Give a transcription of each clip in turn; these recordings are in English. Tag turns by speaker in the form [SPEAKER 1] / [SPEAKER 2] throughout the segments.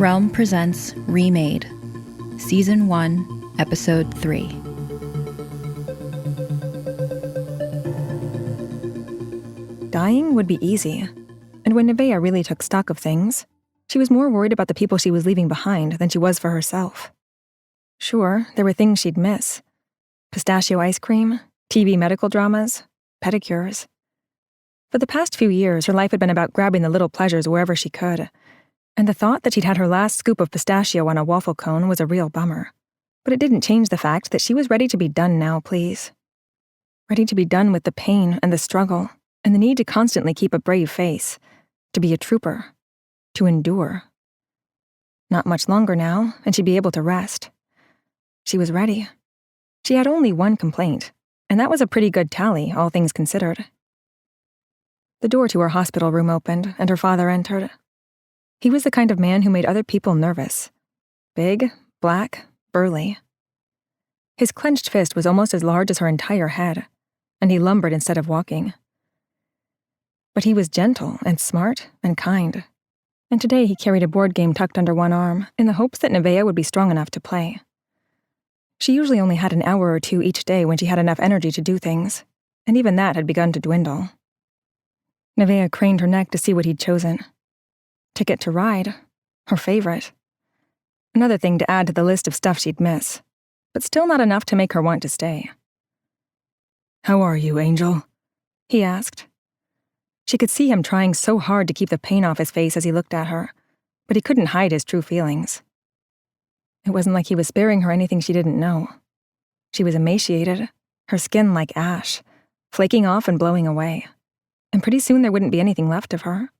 [SPEAKER 1] Realm presents Remade, Season 1, Episode 3.
[SPEAKER 2] Dying would be easy, and when Nevaeh really took stock of things, she was more worried about the people she was leaving behind than she was for herself. Sure, there were things she'd miss. Pistachio ice cream, TV medical dramas, pedicures. For the past few years, her life had been about grabbing the little pleasures wherever she could, and the thought that she'd had her last scoop of pistachio on a waffle cone was a real bummer. But it didn't change the fact that she was ready to be done now, please. Ready to be done with the pain and the struggle, and the need to constantly keep a brave face, to be a trooper, to endure. Not much longer now, and she'd be able to rest. She was ready. She had only one complaint, and that was a pretty good tally, all things considered. The door to her hospital room opened, and her father entered. He was the kind of man who made other people nervous. Big, black, burly. His clenched fist was almost as large as her entire head, and he lumbered instead of walking. But he was gentle and smart and kind, and today he carried a board game tucked under one arm in the hopes that Nevaeh would be strong enough to play. She usually only had an hour or two each day when she had enough energy to do things, and even that had begun to dwindle. Nevaeh craned her neck to see what he'd chosen. Ticket to Ride, her favorite. Another thing to add to the list of stuff she'd miss, but still not enough to make her want to stay. "How are you, Angel?" he asked. She could see him trying so hard to keep the pain off his face as he looked at her, but he couldn't hide his true feelings. It wasn't like he was sparing her anything she didn't know. She was emaciated, her skin like ash, flaking off and blowing away, and pretty soon there wouldn't be anything left of her.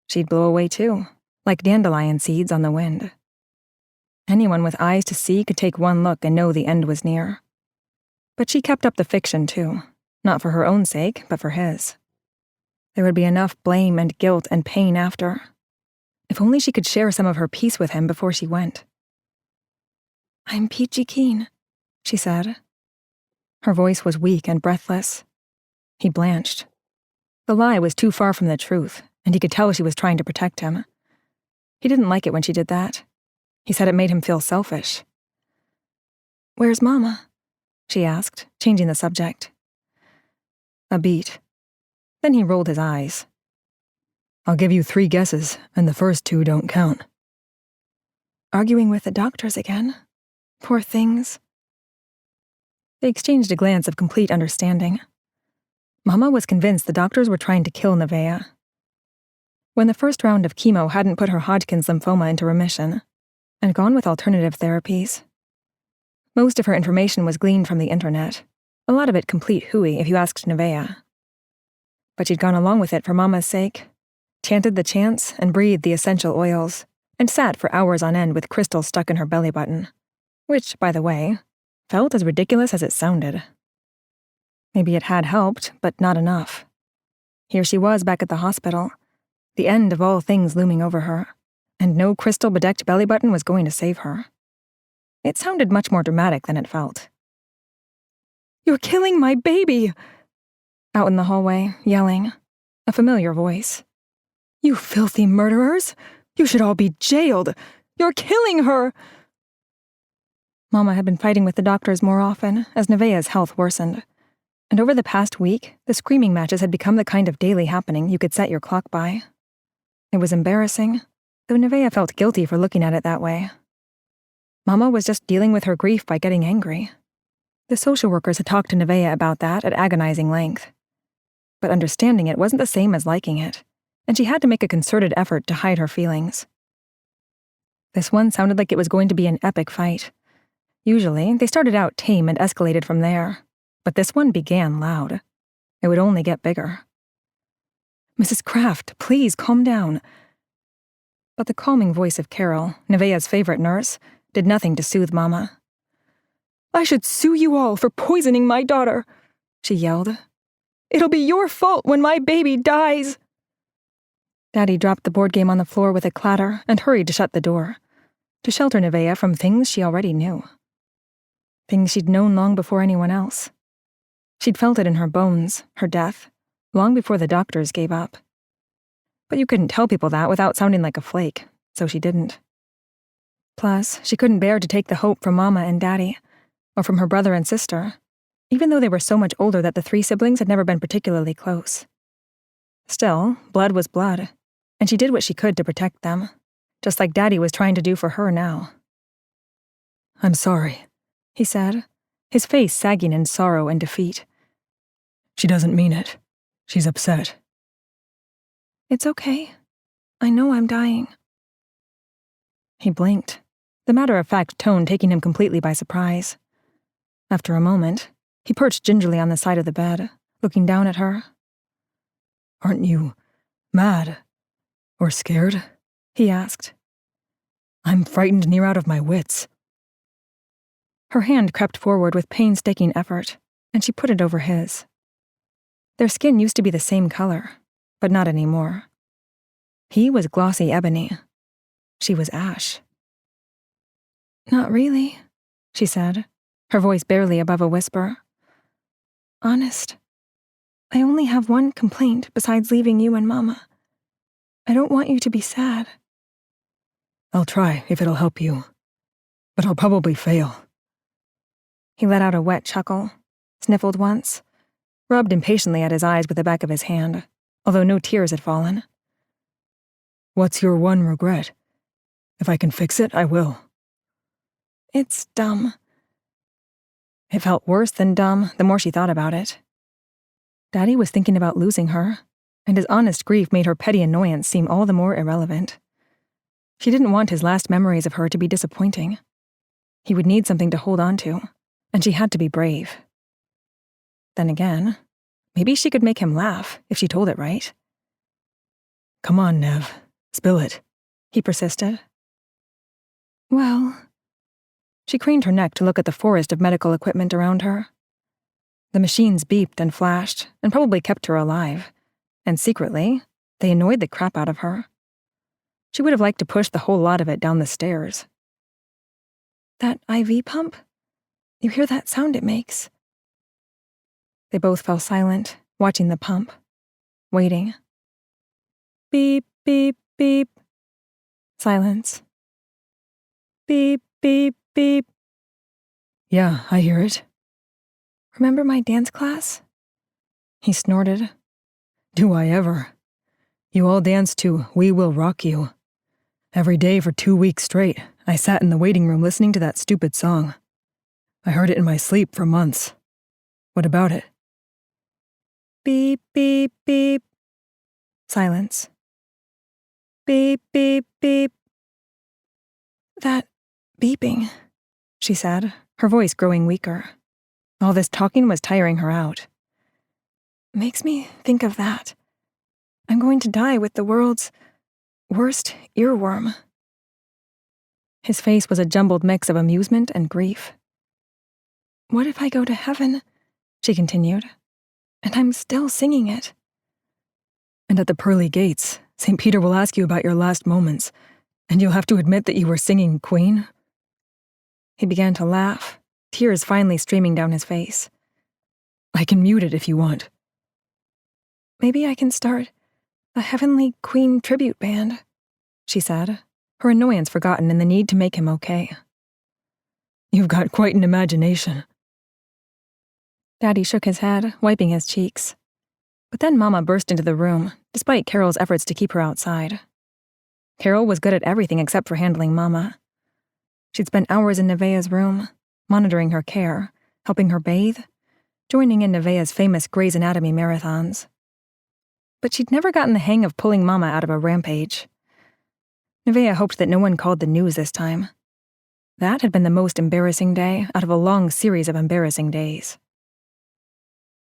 [SPEAKER 2] She'd blow away too, like dandelion seeds on the wind. Anyone with eyes to see could take one look and know the end was near. But she kept up the fiction too, not for her own sake, but for his. There would be enough blame and guilt and pain after. If only she could share some of her peace with him before she went. "I'm peachy keen," she said. Her voice was weak and breathless. He blanched. The lie was too far from the truth, and he could tell she was trying to protect him. He didn't like it when she did that. He said it made him feel selfish. "Where's Mama?" she asked, changing the subject. A beat. Then he rolled his eyes. "I'll give you 3 guesses, and the first 2 don't count." Arguing with the doctors again. Poor things. They exchanged a glance of complete understanding. Mama was convinced the doctors were trying to kill Nevaeh. When the first round of chemo hadn't put her Hodgkin's lymphoma into remission, and gone with alternative therapies. Most of her information was gleaned from the internet, a lot of it complete hooey if you asked Nevaeh. But she'd gone along with it for Mama's sake, chanted the chants and breathed the essential oils, and sat for hours on end with crystals stuck in her belly button, which, by the way, felt as ridiculous as it sounded. Maybe it had helped, but not enough. Here she was back at the hospital, the end of all things looming over her, and no crystal-bedecked belly button was going to save her. It sounded much more dramatic than it felt. "You're killing my baby!" Out in the hallway, yelling, a familiar voice. "You filthy murderers! You should all be jailed! You're killing her!" Mama had been fighting with the doctors more often as Nevaeh's health worsened, and over the past week, the screaming matches had become the kind of daily happening you could set your clock by. It was embarrassing, though Nevaeh felt guilty for looking at it that way. Mama was just dealing with her grief by getting angry. The social workers had talked to Nevaeh about that at agonizing length. But understanding it wasn't the same as liking it, and she had to make a concerted effort to hide her feelings. This one sounded like it was going to be an epic fight. Usually, they started out tame and escalated from there, but this one began loud. It would only get bigger. "Mrs. Kraft, please calm down." But the calming voice of Carol, Nevaeh's favorite nurse, did nothing to soothe Mama. "I should sue you all for poisoning my daughter," she yelled. "It'll be your fault when my baby dies." Daddy dropped the board game on the floor with a clatter and hurried to shut the door, to shelter Nevaeh from things she already knew. Things she'd known long before anyone else. She'd felt it in her bones, her death, long before the doctors gave up. But you couldn't tell people that without sounding like a flake, so she didn't. Plus, she couldn't bear to take the hope from Mama and Daddy, or from her brother and sister, even though they were so much older that the three siblings had never been particularly close. Still, blood was blood, and she did what she could to protect them, just like Daddy was trying to do for her now. "I'm sorry," he said, his face sagging in sorrow and defeat. "She doesn't mean it. She's upset." "It's okay. I know I'm dying." He blinked, the matter-of-fact tone taking him completely by surprise. After a moment, he perched gingerly on the side of the bed, looking down at her. "Aren't you mad or scared?" he asked. "I'm frightened near out of my wits." Her hand crept forward with painstaking effort, and she put it over his. Their skin used to be the same color, but not anymore. He was glossy ebony. She was ash. "Not really," she said, her voice barely above a whisper. "Honest, I only have one complaint besides leaving you and Mama. I don't want you to be sad." "I'll try if it'll help you, but I'll probably fail." He let out a wet chuckle, sniffled once, rubbed impatiently at his eyes with the back of his hand, although no tears had fallen. "What's your one regret? If I can fix it, I will." "It's dumb." It felt worse than dumb the more she thought about it. Daddy was thinking about losing her, and his honest grief made her petty annoyance seem all the more irrelevant. She didn't want his last memories of her to be disappointing. He would need something to hold on to, and she had to be brave. Then again, maybe she could make him laugh if she told it right. "Come on, Nev, spill it," he persisted. "Well..." She craned her neck to look at the forest of medical equipment around her. The machines beeped and flashed, and probably kept her alive, and secretly, they annoyed the crap out of her. She would have liked to push the whole lot of it down the stairs. "That IV pump? You hear that sound it makes?" They both fell silent, watching the pump, waiting. Beep, beep, beep. Silence. Beep, beep, beep. "Yeah, I hear it." "Remember my dance class?" He snorted. "Do I ever? You all danced to We Will Rock You. Every day for 2 weeks straight, I sat in the waiting room listening to that stupid song. I heard it in my sleep for months. What about it?" Beep, beep, beep. Silence. Beep, beep, beep. "That beeping," she said, her voice growing weaker. All this talking was tiring her out. "Makes me think of that. I'm going to die with the world's worst earworm." His face was a jumbled mix of amusement and grief. "What if I go to heaven," she continued, "and I'm still singing it?" "And at the pearly gates, St. Peter will ask you about your last moments, and you'll have to admit that you were singing Queen?" He began to laugh, tears finally streaming down his face. "I can mute it if you want." "Maybe I can start a Heavenly Queen tribute band," she said, her annoyance forgotten in the need to make him okay. "You've got quite an imagination." Daddy shook his head, wiping his cheeks. But then Mama burst into the room, despite Carol's efforts to keep her outside. Carol was good at everything except for handling Mama. She'd spent hours in Nevaeh's room, monitoring her care, helping her bathe, joining in Nevaeh's famous Grey's Anatomy marathons. But she'd never gotten the hang of pulling Mama out of a rampage. Nevaeh hoped that no one called the news this time. That had been the most embarrassing day out of a long series of embarrassing days.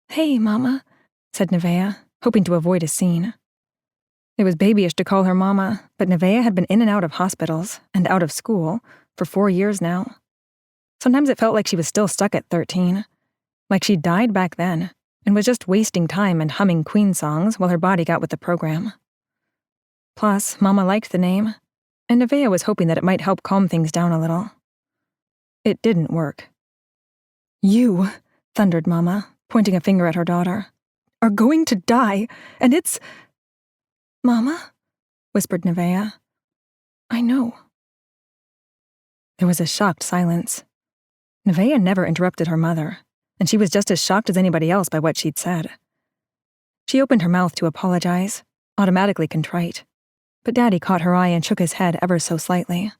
[SPEAKER 2] "Hey, Mama," said Nevaeh, hoping to avoid a scene. It was babyish to call her Mama, but Nevaeh had been in and out of hospitals and out of school for 4 years now. Sometimes it felt like she was still stuck at 13, like she'd died back then and was just wasting time and humming Queen songs while her body got with the program. Plus, Mama liked the name, and Nevaeh was hoping that it might help calm things down a little. It didn't work. "You," thundered Mama, pointing a finger at her daughter, "are going to die, and it's—" "Mama," whispered Nevaeh, "I know." There was a shocked silence. Nevaeh never interrupted her mother, and she was just as shocked as anybody else by what she'd said. She opened her mouth to apologize, automatically contrite, but Daddy caught her eye and shook his head ever so slightly.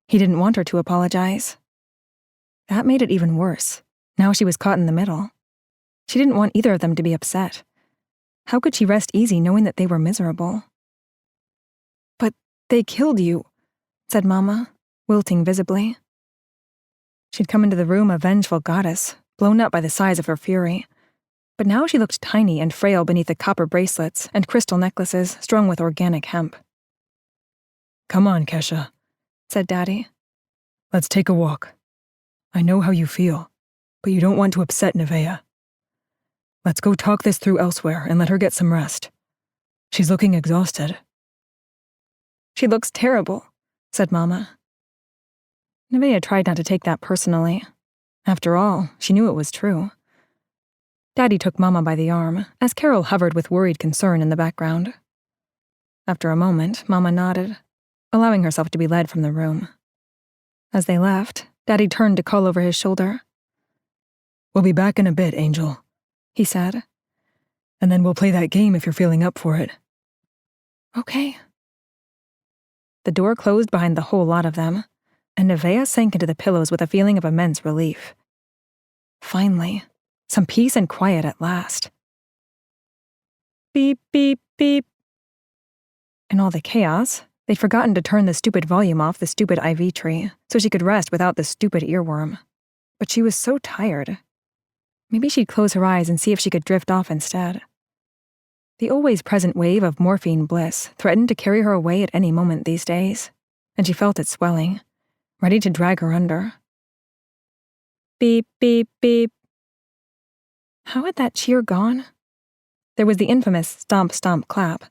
[SPEAKER 2] He didn't want her to apologize. That made it even worse. Now she was caught in the middle. She didn't want either of them to be upset. How could she rest easy knowing that they were miserable? "But they killed you," said Mama, wilting visibly. She'd come into the room a vengeful goddess, blown up by the size of her fury. But now she looked tiny and frail beneath the copper bracelets and crystal necklaces strung with organic hemp. "Come on, Kesha," said Daddy. "Let's take a walk. I know how you feel, but you don't want to upset Nevaeh. Let's go talk this through elsewhere and let her get some rest. She's looking exhausted." "She looks terrible," said Mama. Nevaeh tried not to take that personally. After all, she knew it was true. Daddy took Mama by the arm, as Carol hovered with worried concern in the background. After a moment, Mama nodded, allowing herself to be led from the room. As they left, Daddy turned to call over his shoulder. "We'll be back in a bit, Angel," he said. "And then we'll play that game if you're feeling up for it." "Okay." The door closed behind the whole lot of them, and Nevaeh sank into the pillows with a feeling of immense relief. Finally, some peace and quiet at last. Beep, beep, beep. In all the chaos, they'd forgotten to turn the stupid volume off the stupid IV tree so she could rest without the stupid earworm. But she was so tired. Maybe she'd close her eyes and see if she could drift off instead. The always present wave of morphine bliss threatened to carry her away at any moment these days, and she felt it swelling, ready to drag her under. Beep, beep, beep. How had that cheer gone? There was the infamous stomp, stomp, clap,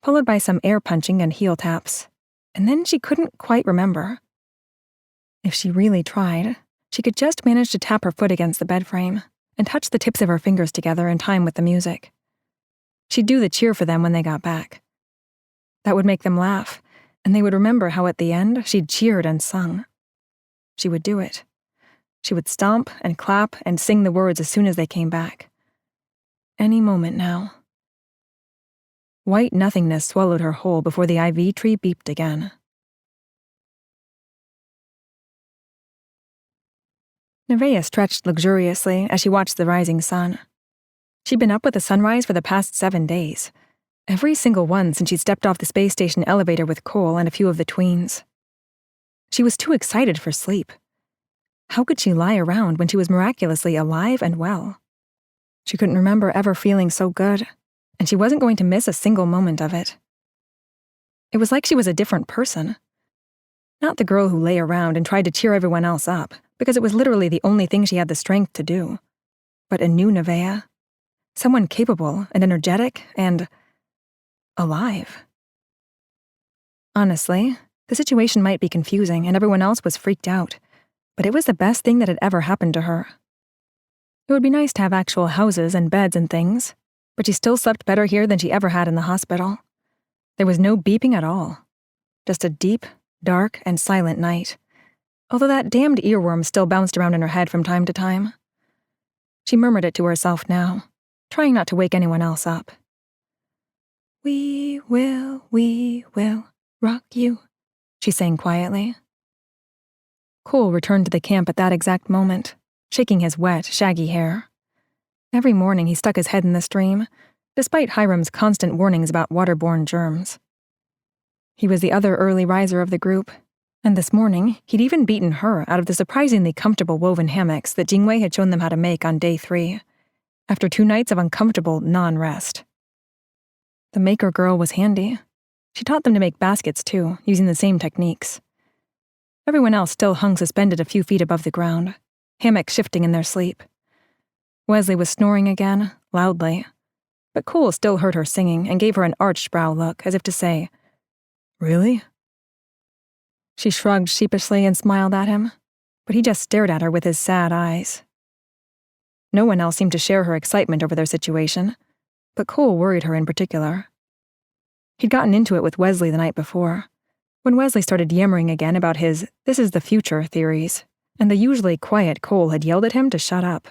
[SPEAKER 2] followed by some air punching and heel taps, and then she couldn't quite remember. If she really tried, she could just manage to tap her foot against the bed frame and touch the tips of her fingers together in time with the music. She'd do the cheer for them when they got back. That would make them laugh, and they would remember how at the end she'd cheered and sung. She would do it. She would stomp and clap and sing the words as soon as they came back. Any moment now. White nothingness swallowed her whole before the IV tree beeped again. Nevaeh stretched luxuriously as she watched the rising sun. She'd been up with the sunrise for the past 7 days. Every single one since she'd stepped off the space station elevator with Cole and a few of the tweens. She was too excited for sleep. How could she lie around when she was miraculously alive and well? She couldn't remember ever feeling so good, and she wasn't going to miss a single moment of it. It was like she was a different person. Not the girl who lay around and tried to cheer everyone else up, because it was literally the only thing she had the strength to do, but a new Nevaeh. Someone capable and energetic and alive. Honestly, the situation might be confusing and everyone else was freaked out, but it was the best thing that had ever happened to her. It would be nice to have actual houses and beds and things, but she still slept better here than she ever had in the hospital. There was no beeping at all. Just a deep, dark, and silent night, although that damned earworm still bounced around in her head from time to time. She murmured it to herself now, trying not to wake anyone else up. We will rock you," she sang quietly. Cole returned to the camp at that exact moment, shaking his wet, shaggy hair. Every morning he stuck his head in the stream, despite Hiram's constant warnings about waterborne germs. He was the other early riser of the group, and this morning he'd even beaten her out of the surprisingly comfortable woven hammocks that Jingwei had shown them how to make on day 3, after 2 nights of uncomfortable non-rest. The maker girl was handy. She taught them to make baskets too, using the same techniques. Everyone else still hung suspended a few feet above the ground, hammocks shifting in their sleep. Wesley was snoring again, loudly, but Cole still heard her singing and gave her an arched brow look, as if to say, "Really?" She shrugged sheepishly and smiled at him, but he just stared at her with his sad eyes. No one else seemed to share her excitement over their situation, but Cole worried her in particular. He'd gotten into it with Wesley the night before, When Wesley started yammering again about his "this is the future" theories, and the usually quiet Cole had yelled at him to shut up.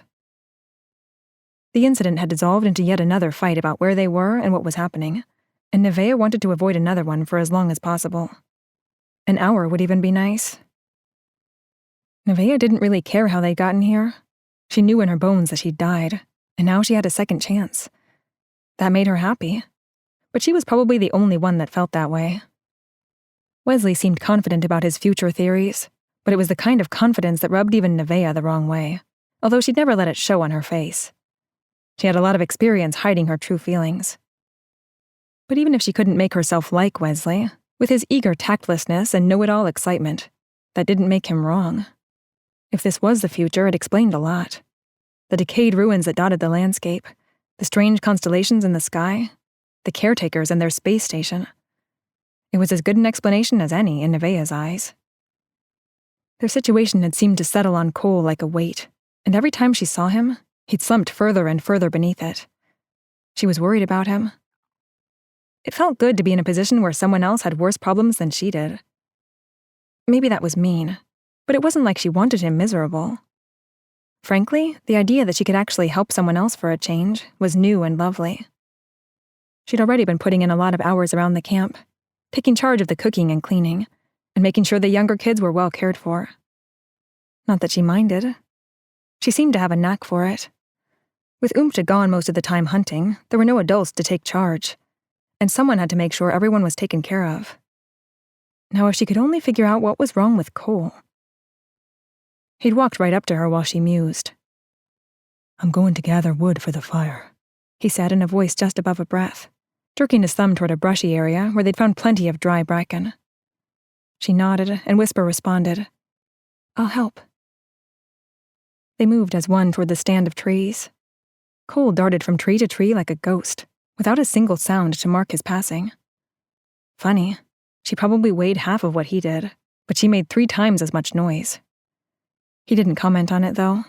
[SPEAKER 2] The incident had dissolved into yet another fight about where they were and what was happening, and Nevaeh wanted to avoid another one for as long as possible. An hour would even be nice. Nevaeh didn't really care how they'd gotten here. She knew in her bones that she'd died, and now she had a second chance. That made her happy, but she was probably the only one that felt that way. Wesley seemed confident about his future theories, but it was the kind of confidence that rubbed even Nevaeh the wrong way, although she'd never let it show on her face. She had a lot of experience hiding her true feelings. But even if she couldn't make herself like Wesley, with his eager tactlessness and know-it-all excitement, that didn't make him wrong. If this was the future, it explained a lot. The decayed ruins that dotted the landscape, the strange constellations in the sky, the caretakers and their space station. It was as good an explanation as any in Nevaeh's eyes. Their situation had seemed to settle on Cole like a weight, and every time she saw him, he'd slumped further and further beneath it. She was worried about him. It felt good to be in a position where someone else had worse problems than she did. Maybe that was mean, but it wasn't like she wanted him miserable. Frankly, the idea that she could actually help someone else for a change was new and lovely. She'd already been putting in a lot of hours around the camp, taking charge of the cooking and cleaning, and making sure the younger kids were well cared for. Not that she minded. She seemed to have a knack for it. With Umtje gone most of the time hunting, there were no adults to take charge, and someone had to make sure everyone was taken care of. Now if she could only figure out what was wrong with Cole. He'd walked right up to her while she mused. "I'm going to gather wood for the fire," he said in a voice just above a breath, jerking his thumb toward a brushy area where they'd found plenty of dry bracken. She nodded, and Whisper responded, "I'll help." They moved as one toward the stand of trees. Cole darted from tree to tree like a ghost, without a single sound to mark his passing. Funny, she probably weighed half of what he did, but she made 3 times as much noise. He didn't comment on it, though.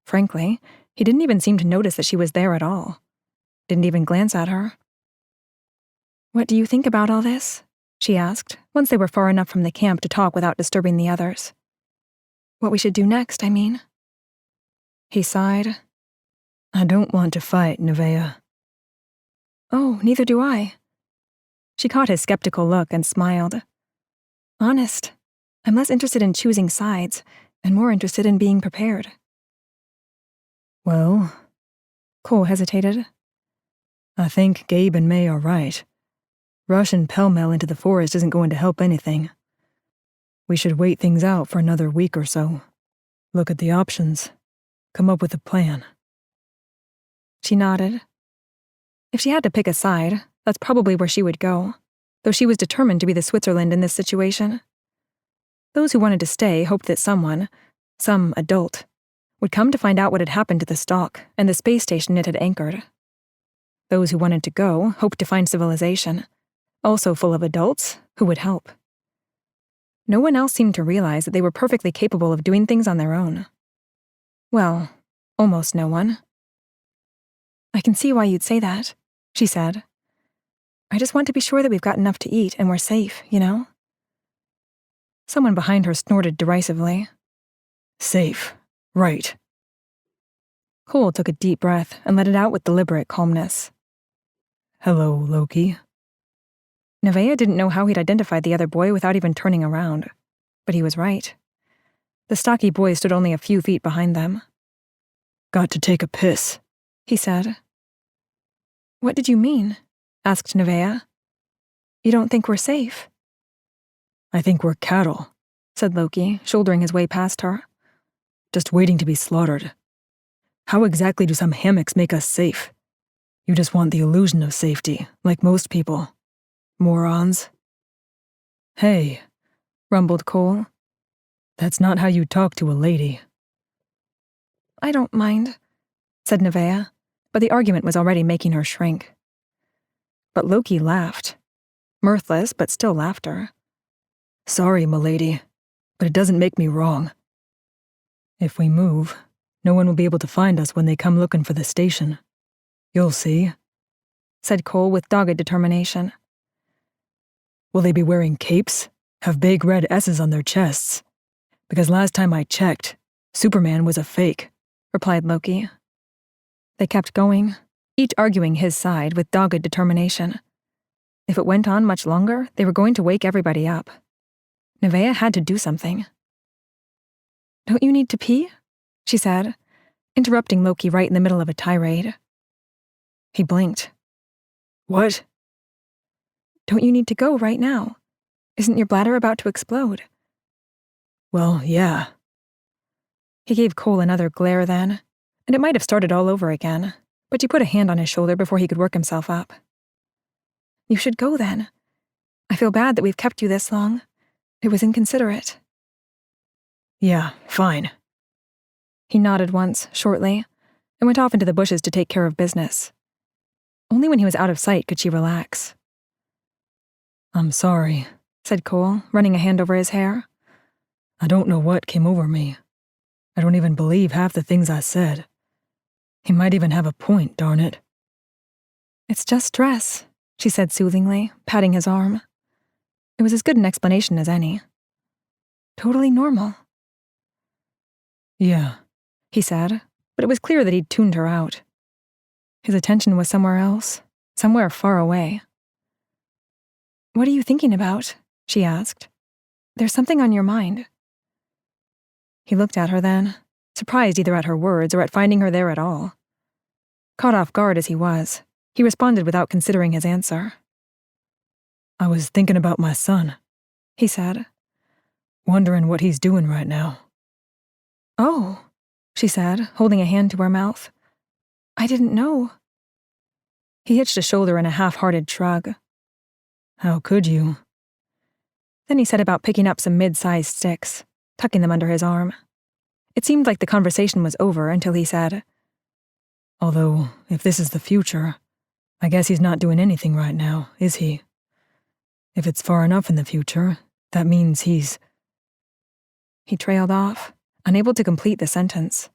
[SPEAKER 2] Frankly, he didn't even seem to notice that she was there at all. Didn't even glance at her. "What do you think about all this?" she asked, once they were far enough from the camp to talk without disturbing the others. "What we should do next, I mean." He sighed. "I don't want to fight, Nevaeh." "Oh, neither do I." She caught his skeptical look and smiled. "Honest, I'm less interested in choosing sides and more interested in being prepared."
[SPEAKER 3] "Well,"
[SPEAKER 2] Cole hesitated.
[SPEAKER 3] "I think Gabe and May are right. Rushing pell-mell into the forest isn't going to help anything. We should wait things out for another week or so. Look at the options. Come up with a plan."
[SPEAKER 2] She nodded. If she had to pick a side, that's probably where she would go, though she was determined to be the Switzerland in this situation. Those who wanted to stay hoped that someone, some adult, would come to find out what had happened to the stalk and the space station it had anchored. Those who wanted to go hoped to find civilization, also full of adults who would help. No one else seemed to realize that they were perfectly capable of doing things on their own. Well, almost no one. "I can see why you'd say that," she said. "I just want to be sure that we've got enough to eat and we're safe, you know?" Someone behind her snorted derisively.
[SPEAKER 3] "Safe. Right."
[SPEAKER 2] Cole took a deep breath and let it out with deliberate calmness.
[SPEAKER 3] "Hello, Loki."
[SPEAKER 2] Nevaeh didn't know how he'd identified the other boy without even turning around, but he was right. The stocky boy stood only a few feet behind them.
[SPEAKER 3] "Got to take a piss,"
[SPEAKER 2] he said. "What did you mean?" asked Nevaeh. "You don't think we're safe?"
[SPEAKER 3] "I think we're cattle,"
[SPEAKER 2] said Loki, shouldering his way past her.
[SPEAKER 3] "Just waiting to be slaughtered. How exactly do some hammocks make us safe? You just want the illusion of safety, like most people. Morons." "Hey," rumbled Cole. "That's not how you talk to a lady."
[SPEAKER 2] "I don't mind," said Nevaeh, but the argument was already making her shrink. But Loki laughed. Mirthless, but still laughter.
[SPEAKER 3] "Sorry, m'lady, but it doesn't make me wrong. If we move, no one will be able to find us when they come looking for the station. You'll see,"
[SPEAKER 2] said Cole with dogged determination.
[SPEAKER 3] "Will they be wearing capes? have big red S's on their chests. Because last time I checked, Superman was a fake,
[SPEAKER 2] replied Loki. They kept going, each arguing his side with dogged determination. If it went on much longer, they were going to wake everybody up. Nevaeh had to do something. "Don't you need to pee?" she said, interrupting Loki right in the middle of a tirade. He blinked.
[SPEAKER 3] What?
[SPEAKER 2] "Don't you need to go right now? Isn't your bladder about to explode?"
[SPEAKER 3] Well, yeah.
[SPEAKER 2] He gave Cole another glare then, and it might have started all over again, but she put a hand on his shoulder before he could work himself up. "You should go then. I feel bad that we've kept you this long. It was inconsiderate."
[SPEAKER 3] Yeah, fine.
[SPEAKER 2] He nodded once, shortly, and went off into the bushes to take care of business. Only when he was out of sight could she relax.
[SPEAKER 3] I'm sorry,
[SPEAKER 2] said Cole, running a hand over his hair.
[SPEAKER 3] I don't know what came over me. I don't even believe half the things I said. He might even have a point, darn it.
[SPEAKER 2] It's just stress, she said soothingly, patting his arm. It was as good an explanation as any. Totally normal.
[SPEAKER 3] Yeah,
[SPEAKER 2] he said, but it was clear that he'd tuned her out. His attention was somewhere else, somewhere far away. What are you thinking about? She asked. There's something on your mind. He looked at her then, surprised either at her words or at finding her there at all. Caught off guard as he was, he responded without considering his answer.
[SPEAKER 3] I was thinking about my son,
[SPEAKER 2] he said.
[SPEAKER 3] Wondering what he's doing right now.
[SPEAKER 2] Oh, she said, holding a hand to her mouth. I didn't know. He hitched a shoulder in a half-hearted shrug.
[SPEAKER 3] How could you?
[SPEAKER 2] Then he set about picking up some mid-sized sticks, tucking them under his arm. It seemed like the conversation was over until he said,
[SPEAKER 3] Although, if this is the future, I guess he's not doing anything right now, is he? If it's far enough in the future, that means he's...
[SPEAKER 2] He trailed off, unable to complete the sentence.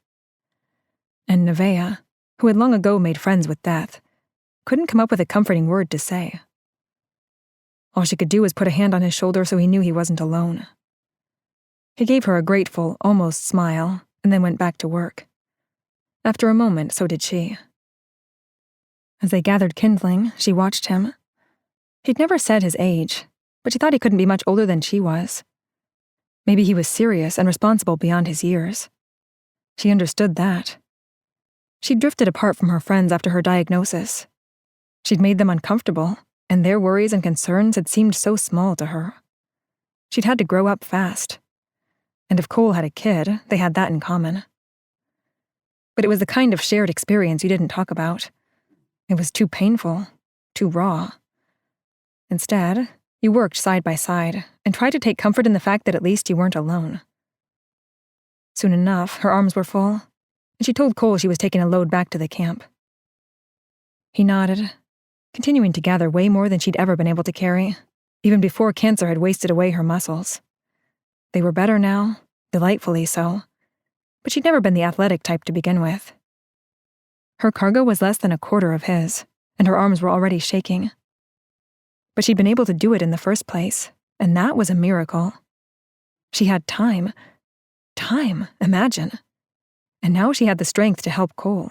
[SPEAKER 2] And Nevaeh, who had long ago made friends with death, couldn't come up with a comforting word to say. All she could do was put a hand on his shoulder so he knew he wasn't alone. He gave her a grateful, almost smile, and then went back to work. After a moment, so did she. As they gathered kindling, she watched him. He'd never said his age, but she thought he couldn't be much older than she was. Maybe he was serious and responsible beyond his years. She understood that. She'd drifted apart from her friends after her diagnosis. She'd made them uncomfortable, and their worries and concerns had seemed so small to her. She'd had to grow up fast. And if Cole had a kid, they had that in common. But it was the kind of shared experience you didn't talk about. It was too painful, too raw. Instead, you worked side by side and tried to take comfort in the fact that at least you weren't alone. Soon enough, her arms were full, and she told Cole she was taking a load back to the camp. He nodded, continuing to gather way more than she'd ever been able to carry, even before cancer had wasted away her muscles. They were better now, delightfully so, but she'd never been the athletic type to begin with. Her cargo was less than a quarter of his, and her arms were already shaking. But she'd been able to do it in the first place, and that was a miracle. She had time, imagine. And now she had the strength to help Cole.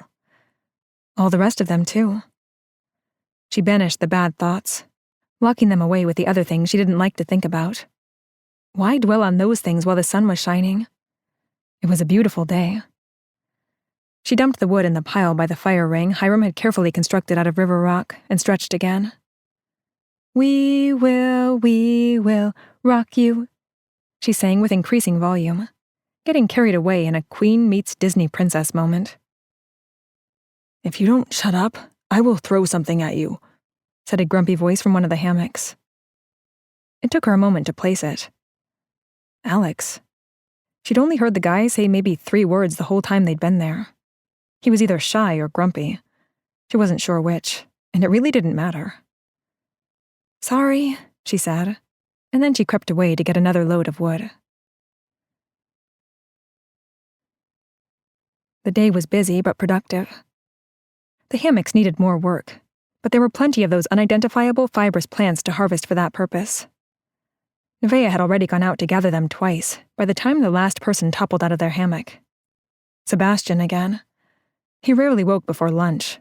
[SPEAKER 2] All the rest of them, too. She banished the bad thoughts, locking them away with the other things she didn't like to think about. Why dwell on those things while the sun was shining? It was a beautiful day. She dumped the wood in the pile by the fire ring Hiram had carefully constructed out of river rock and stretched again. We will rock you, she sang with increasing volume, getting carried away in a Queen meets Disney princess moment. If you don't shut up, I will throw something at you, said a grumpy voice from one of the hammocks. It took her a moment to place it. Alex. She'd only heard the guy say maybe 3 words the whole time they'd been there. He was either shy or grumpy. She wasn't sure which, and it really didn't matter. Sorry, she said, and then she crept away to get another load of wood. The day was busy but productive. The hammocks needed more work, but there were plenty of those unidentifiable fibrous plants to harvest for that purpose. Nevaeh had already gone out to gather them twice by the time the last person toppled out of their hammock. Sebastian again. He rarely woke before lunch.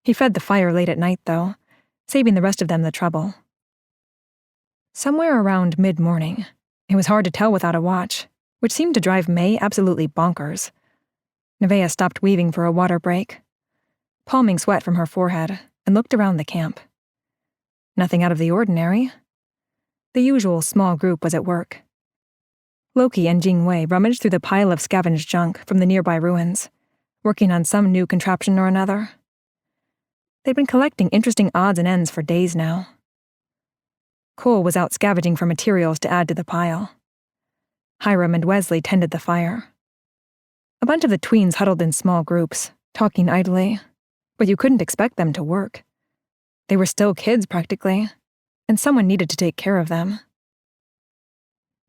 [SPEAKER 2] He fed the fire late at night, though, saving the rest of them the trouble. Somewhere around mid-morning, it was hard to tell without a watch, which seemed to drive May absolutely bonkers. Nevaeh stopped weaving for a water break, palming sweat from her forehead, and looked around the camp. Nothing out of the ordinary. The usual small group was at work. Loki and Jingwei rummaged through the pile of scavenged junk from the nearby ruins, working on some new contraption or another. They'd been collecting interesting odds and ends for days now. Cole was out scavenging for materials to add to the pile. Hiram and Wesley tended the fire. A bunch of the tweens huddled in small groups, talking idly, but you couldn't expect them to work. They were still kids, practically, and someone needed to take care of them.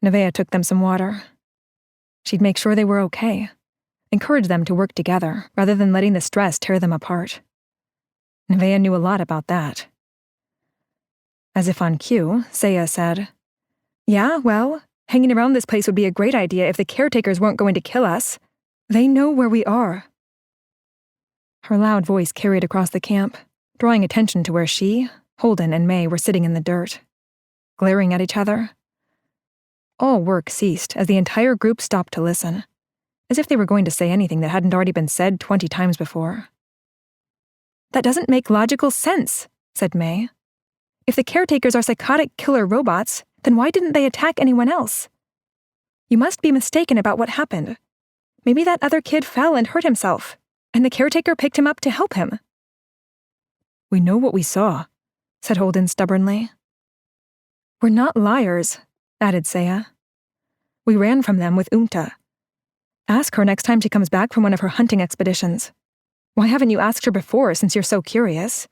[SPEAKER 2] Nevaeh took them some water. She'd make sure they were okay, encourage them to work together rather than letting the stress tear them apart. Nevaeh knew a lot about that. As if on cue, Saya said, "Yeah, well, hanging around this place would be a great idea if the caretakers weren't going to kill us. They know where we are." Her loud voice carried across the camp, drawing attention to where she, Holden, and May were sitting in the dirt, glaring at each other. All work ceased as the entire group stopped to listen, as if they were going to say anything that hadn't already been said 20 times before. "That doesn't make logical sense," said May. "If the caretakers are psychotic killer robots, then why didn't they attack anyone else? You must be mistaken about what happened. Maybe that other kid fell and hurt himself, and the caretaker picked him up to help him."
[SPEAKER 3] "We know what we saw,"
[SPEAKER 2] said Holden stubbornly. "We're not liars," added Saya. "We ran from them with Umta. Ask her next time she comes back from one of her hunting expeditions. Why haven't you asked her before, since you're so curious?"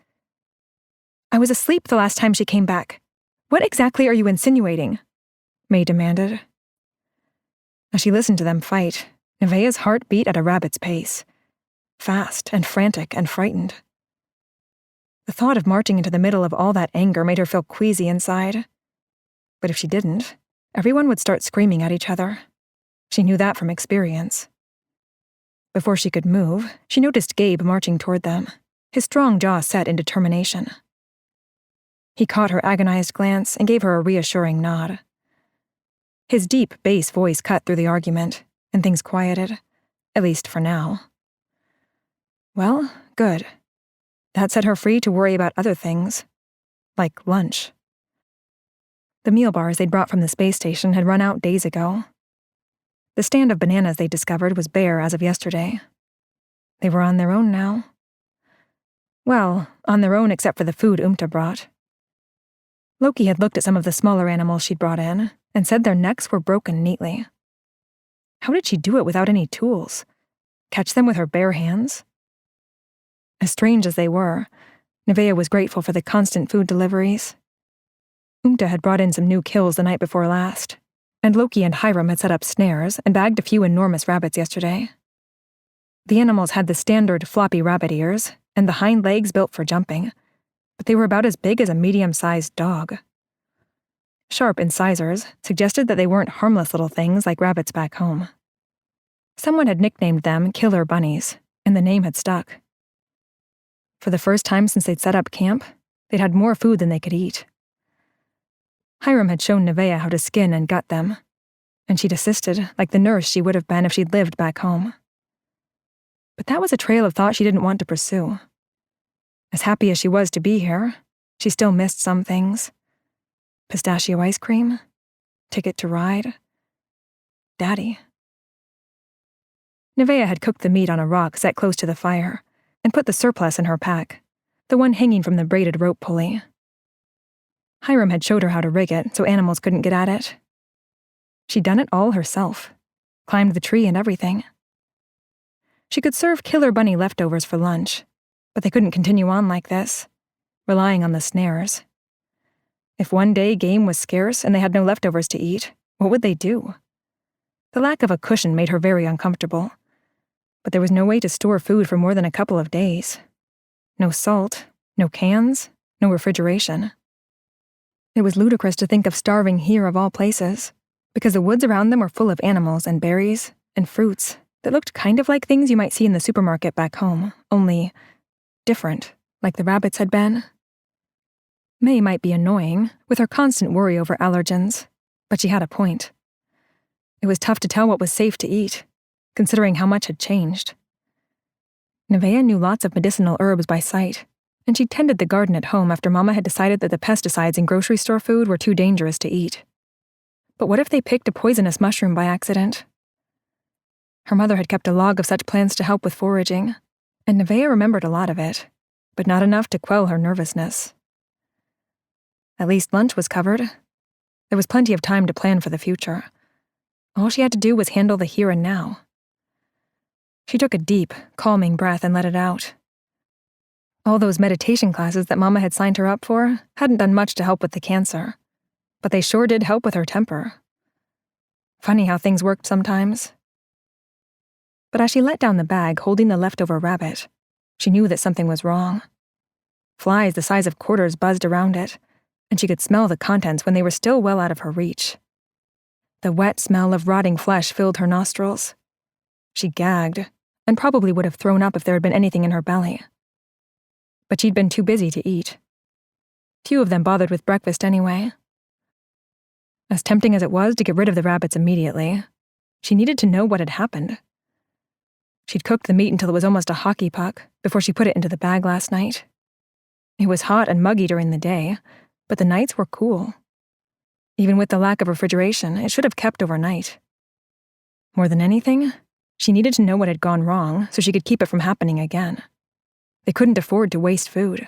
[SPEAKER 2] "I was asleep the last time she came back. What exactly are you insinuating?" May demanded. As she listened to them fight, Nevaeh's heart beat at a rabbit's pace, fast and frantic and frightened. The thought of marching into the middle of all that anger made her feel queasy inside. But if she didn't, everyone would start screaming at each other. She knew that from experience. Before she could move, she noticed Gabe marching toward them, his strong jaw set in determination. He caught her agonized glance and gave her a reassuring nod. His deep bass voice cut through the argument, and things quieted, at least for now. Well, good. That set her free to worry about other things, like lunch. The meal bars they'd brought from the space station had run out days ago. The stand of bananas they discovered was bare as of yesterday. They were on their own now. Well, on their own except for the food Umta brought. Loki had looked at some of the smaller animals she'd brought in and said their necks were broken neatly. How did she do it without any tools? Catch them with her bare hands? As strange as they were, Nevaeh was grateful for the constant food deliveries. Umta had brought in some new kills the night before last, and Loki and Hiram had set up snares and bagged a few enormous rabbits yesterday. The animals had the standard floppy rabbit ears and the hind legs built for jumping, but they were about as big as a medium-sized dog. Sharp incisors suggested that they weren't harmless little things like rabbits back home. Someone had nicknamed them killer bunnies, and the name had stuck. For the first time since they'd set up camp, they'd had more food than they could eat. Hiram had shown Nevaeh how to skin and gut them, and she'd assisted like the nurse she would have been if she'd lived back home. But that was a trail of thought she didn't want to pursue. As happy as she was to be here, she still missed some things. Pistachio ice cream, ticket to ride, Daddy. Nevaeh had cooked the meat on a rock set close to the fire and put the surplus in her pack, the one hanging from the braided rope pulley. Hiram had showed her how to rig it so animals couldn't get at it. She'd done it all herself, climbed the tree and everything. She could serve killer bunny leftovers for lunch, but they couldn't continue on like this, relying on the snares. If one day game was scarce and they had no leftovers to eat, what would they do? The lack of a cushion made her very uncomfortable, but there was no way to store food for more than a couple of days. No salt, no cans, no refrigeration. It was ludicrous to think of starving here of all places, because the woods around them were full of animals and berries and fruits that looked kind of like things you might see in the supermarket back home, only different, like the rabbits had been. May might be annoying, with her constant worry over allergens, but she had a point. It was tough to tell what was safe to eat, considering how much had changed. Nevaeh knew lots of medicinal herbs by sight, and she tended the garden at home after Mama had decided that the pesticides in grocery store food were too dangerous to eat. But what if they picked a poisonous mushroom by accident? Her mother had kept a log of such plants to help with foraging, and Nevaeh remembered a lot of it, but not enough to quell her nervousness. At least lunch was covered. There was plenty of time to plan for the future. All she had to do was handle the here and now. She took a deep, calming breath and let it out. All those meditation classes that Mama had signed her up for hadn't done much to help with the cancer, but they sure did help with her temper. Funny how things worked sometimes. But as she let down the bag holding the leftover rabbit, she knew that something was wrong. Flies the size of quarters buzzed around it, and she could smell the contents when they were still well out of her reach. The wet smell of rotting flesh filled her nostrils. She gagged, and probably would have thrown up if there had been anything in her belly. But she'd been too busy to eat. Few of them bothered with breakfast anyway. As tempting as it was to get rid of the rabbits immediately, she needed to know what had happened. She'd cooked the meat until it was almost a hockey puck before she put it into the bag last night. It was hot and muggy during the day, but the nights were cool. Even with the lack of refrigeration, it should have kept overnight. More than anything, she needed to know what had gone wrong so she could keep it from happening again. They couldn't afford to waste food.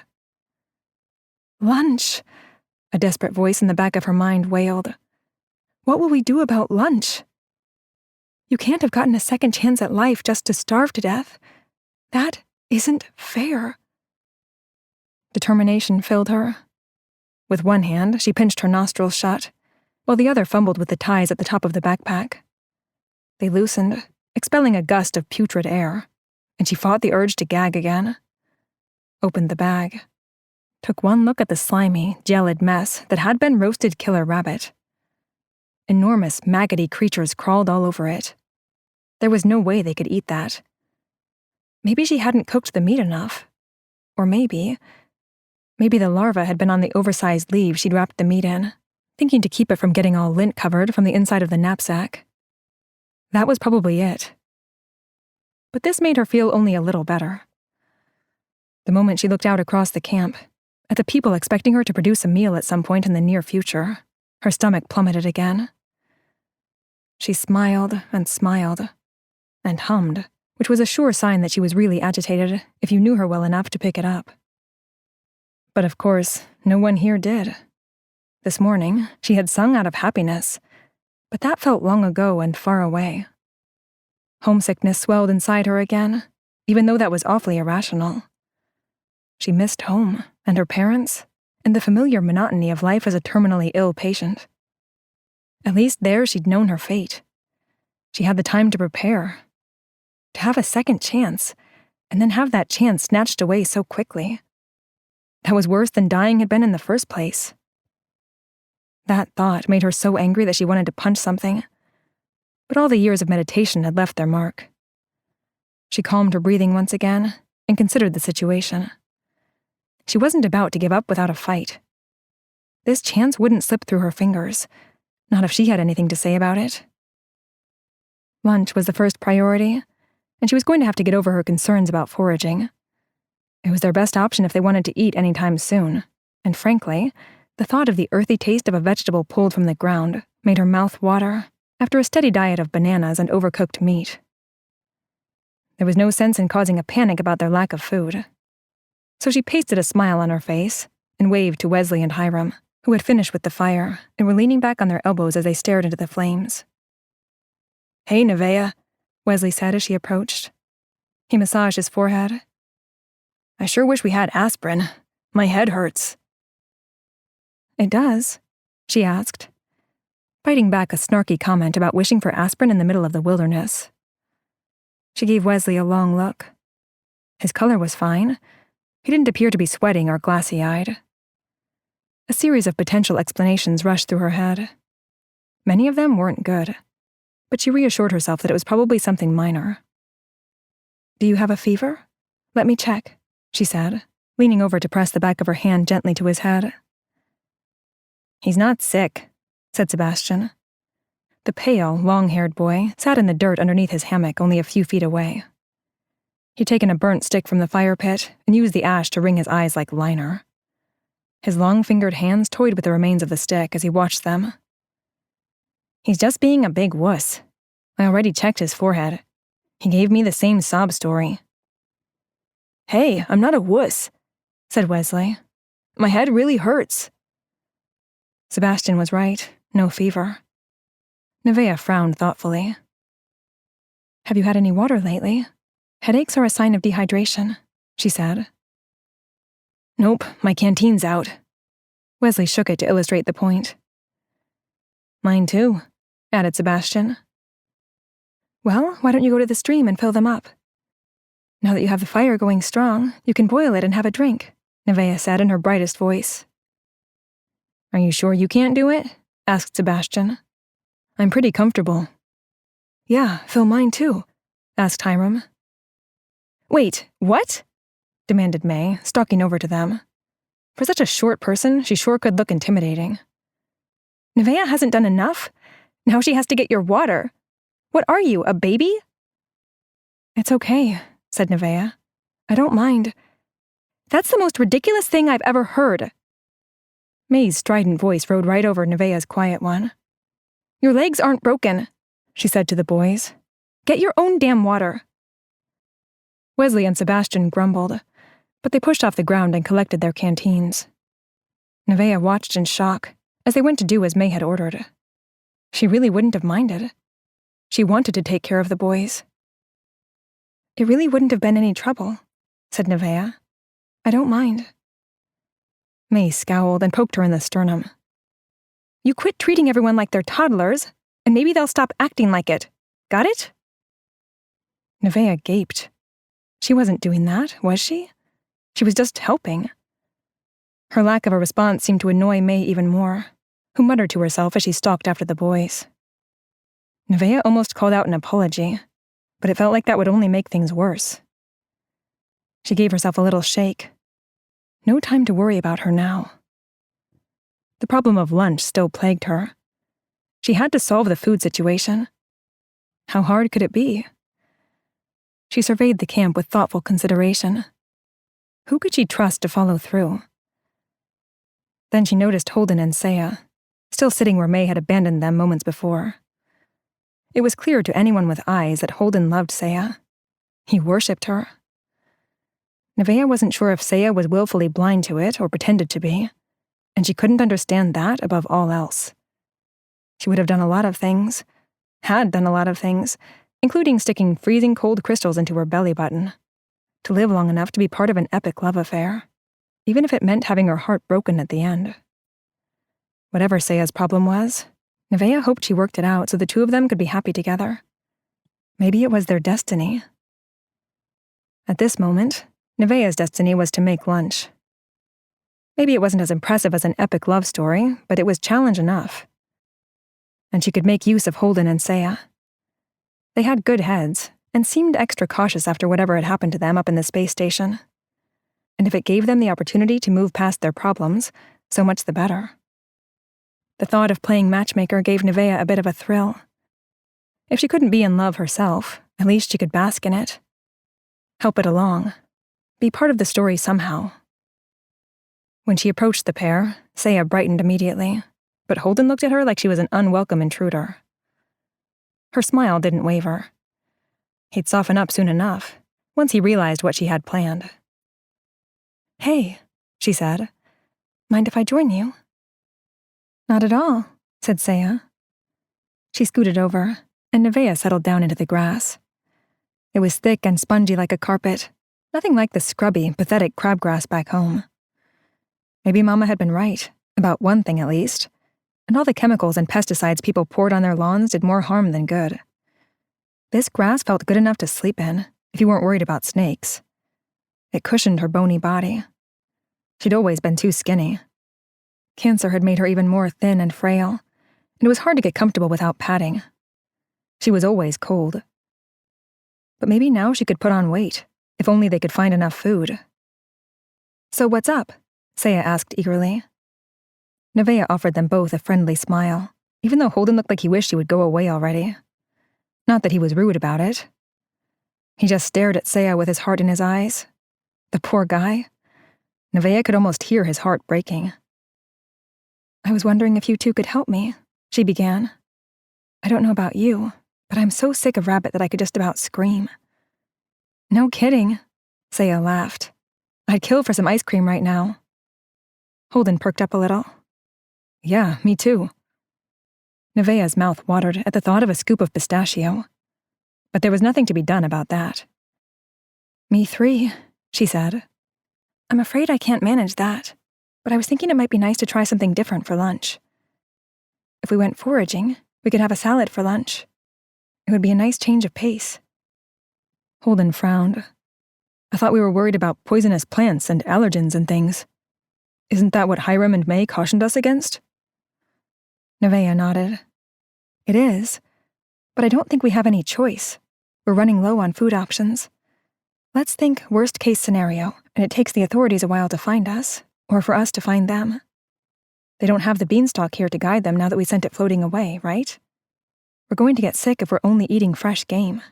[SPEAKER 2] Lunch, a desperate voice in the back of her mind wailed. What will we do about lunch? You can't have gotten a second chance at life just to starve to death. That isn't fair. Determination filled her. With one hand, she pinched her nostrils shut, while the other fumbled with the ties at the top of the backpack. They loosened, expelling a gust of putrid air, and she fought the urge to gag again. Opened the bag. Took one look at the slimy, gelid mess that had been roasted killer rabbit. Enormous, maggoty creatures crawled all over it. There was no way they could eat that. Maybe she hadn't cooked the meat enough. Or maybe the larva had been on the oversized leaves she'd wrapped the meat in, thinking to keep it from getting all lint-covered from the inside of the knapsack. That was probably it. But this made her feel only a little better. The moment she looked out across the camp, at the people expecting her to produce a meal at some point in the near future, her stomach plummeted again. She smiled, and hummed, which was a sure sign that she was really agitated if you knew her well enough to pick it up. But of course, no one here did. This morning, she had sung out of happiness, but that felt long ago and far away. Homesickness swelled inside her again, even though that was awfully irrational. She missed home, and her parents, and the familiar monotony of life as a terminally ill patient. At least there she'd known her fate. She had the time to prepare. To have a second chance, and then have that chance snatched away so quickly. That was worse than dying had been in the first place. That thought made her so angry that she wanted to punch something. But all the years of meditation had left their mark. She calmed her breathing once again and considered the situation. She wasn't about to give up without a fight. This chance wouldn't slip through her fingers, not if she had anything to say about it. Lunch was the first priority, and she was going to have to get over her concerns about foraging. It was their best option if they wanted to eat any time soon, and frankly, the thought of the earthy taste of a vegetable pulled from the ground made her mouth water after a steady diet of bananas and overcooked meat. There was no sense in causing a panic about their lack of food. So she pasted a smile on her face and waved to Wesley and Hiram, who had finished with the fire and were leaning back on their elbows as they stared into the flames. "Hey, Nevaeh," Wesley said as she approached. He massaged his forehead. "I sure wish we had aspirin. My head hurts." "It does?" she asked, biting back a snarky comment about wishing for aspirin in the middle of the wilderness. She gave Wesley a long look. His color was fine. He didn't appear to be sweating or glassy-eyed. A series of potential explanations rushed through her head. Many of them weren't good, but she reassured herself that it was probably something minor. "Do you have a fever? Let me check," she said, leaning over to press the back of her hand gently to his head. "He's not sick," said Sebastian. The pale, long-haired boy sat in the dirt underneath his hammock only a few feet away. He'd taken a burnt stick from the fire pit and used the ash to wring his eyes like liner. His long-fingered hands toyed with the remains of the stick as he watched them. "He's just being a big wuss. I already checked his forehead. He gave me the same sob story." "Hey, I'm not a wuss," said Wesley. "My head really hurts." Sebastian was right. No fever. Nevaeh frowned thoughtfully. "Have you had any water lately? Headaches are a sign of dehydration," she said. "Nope, my canteen's out." Wesley shook it to illustrate the point. "Mine too," added Sebastian. "Well, why don't you go to the stream and fill them up? Now that you have the fire going strong, you can boil it and have a drink," Nevaeh said in her brightest voice. "Are you sure you can't do it?" asked Sebastian. "I'm pretty comfortable." "Yeah, fill mine too," asked Hiram. "Wait, what?" demanded May, stalking over to them. For such a short person, she sure could look intimidating. "Nevaeh hasn't done enough? Now she has to get your water. What are you, a baby?" "It's okay," said Nevaeh. "I don't mind." "That's the most ridiculous thing I've ever heard." May's strident voice rode right over Nevaeh's quiet one. "Your legs aren't broken," she said to the boys. "Get your own damn water." Wesley and Sebastian grumbled, but they pushed off the ground and collected their canteens. Nevaeh watched in shock as they went to do as May had ordered. She really wouldn't have minded. She wanted to take care of the boys. "It really wouldn't have been any trouble," said Nevaeh. "I don't mind." May scowled and poked her in the sternum. "You quit treating everyone like they're toddlers, and maybe they'll stop acting like it. Got it?" Nevaeh gaped. She wasn't doing that, was she? She was just helping. Her lack of a response seemed to annoy May even more, who muttered to herself as she stalked after the boys. Nevaeh almost called out an apology, but it felt like that would only make things worse. She gave herself a little shake. No time to worry about her now. The problem of lunch still plagued her. She had to solve the food situation. How hard could it be? She surveyed the camp with thoughtful consideration. Who could she trust to follow through? Then she noticed Holden and Saya, still sitting where May had abandoned them moments before. It was clear to anyone with eyes that Holden loved Saya. He worshipped her. Nevaeh wasn't sure if Saya was willfully blind to it or pretended to be, and she couldn't understand that above all else. She would have done a lot of things, had done a lot of things, including sticking freezing cold crystals into her belly button, to live long enough to be part of an epic love affair, even if it meant having her heart broken at the end. Whatever Saya's problem was, Nevaeh hoped she worked it out so the two of them could be happy together. Maybe it was their destiny. At this moment, Nevaeh's destiny was to make lunch. Maybe it wasn't as impressive as an epic love story, but it was challenge enough. And she could make use of Holden and Saya. They had good heads, and seemed extra cautious after whatever had happened to them up in the space station. And if it gave them the opportunity to move past their problems, so much the better. The thought of playing matchmaker gave Nevaeh a bit of a thrill. If she couldn't be in love herself, at least she could bask in it. Help it along. Be part of the story somehow. When she approached the pair, Saya brightened immediately, but Holden looked at her like she was an unwelcome intruder. Her smile didn't waver. He'd soften up soon enough, once he realized what she had planned. "Hey," she said. "Mind if I join you?" "Not at all," said Saya. She scooted over, and Nevaeh settled down into the grass. It was thick and spongy like a carpet, nothing like the scrubby, pathetic crabgrass back home. Maybe Mama had been right, about one thing at least, and all the chemicals and pesticides people poured on their lawns did more harm than good. This grass felt good enough to sleep in, if you weren't worried about snakes. It cushioned her bony body. She'd always been too skinny. Cancer had made her even more thin and frail, and it was hard to get comfortable without padding. She was always cold. But maybe now she could put on weight, if only they could find enough food. "So what's up?" Saya asked eagerly. Nevaeh offered them both a friendly smile, even though Holden looked like he wished he would go away already. Not that he was rude about it. He just stared at Saya with his heart in his eyes. The poor guy. Nevaeh could almost hear his heart breaking. "I was wondering if you two could help me," she began. "I don't know about you, but I'm so sick of Rabbit that I could just about scream." "No kidding," Saya laughed. "I'd kill for some ice cream right now." Holden perked up a little. "Yeah, me too." Nevaeh's mouth watered at the thought of a scoop of pistachio. But there was nothing to be done about that. "Me three," she said. "I'm afraid I can't manage that, but I was thinking it might be nice to try something different for lunch. If we went foraging, we could have a salad for lunch. It would be a nice change of pace." Holden frowned. "I thought we were worried about poisonous plants and allergens and things. Isn't that what Hiram and May cautioned us against?" Nevaeh nodded. "It is, but I don't think we have any choice. We're running low on food options. Let's think worst-case scenario, and it takes the authorities a while to find us, or for us to find them. They don't have the beanstalk here to guide them now that we sent it floating away, right? We're going to get sick if we're only eating fresh game.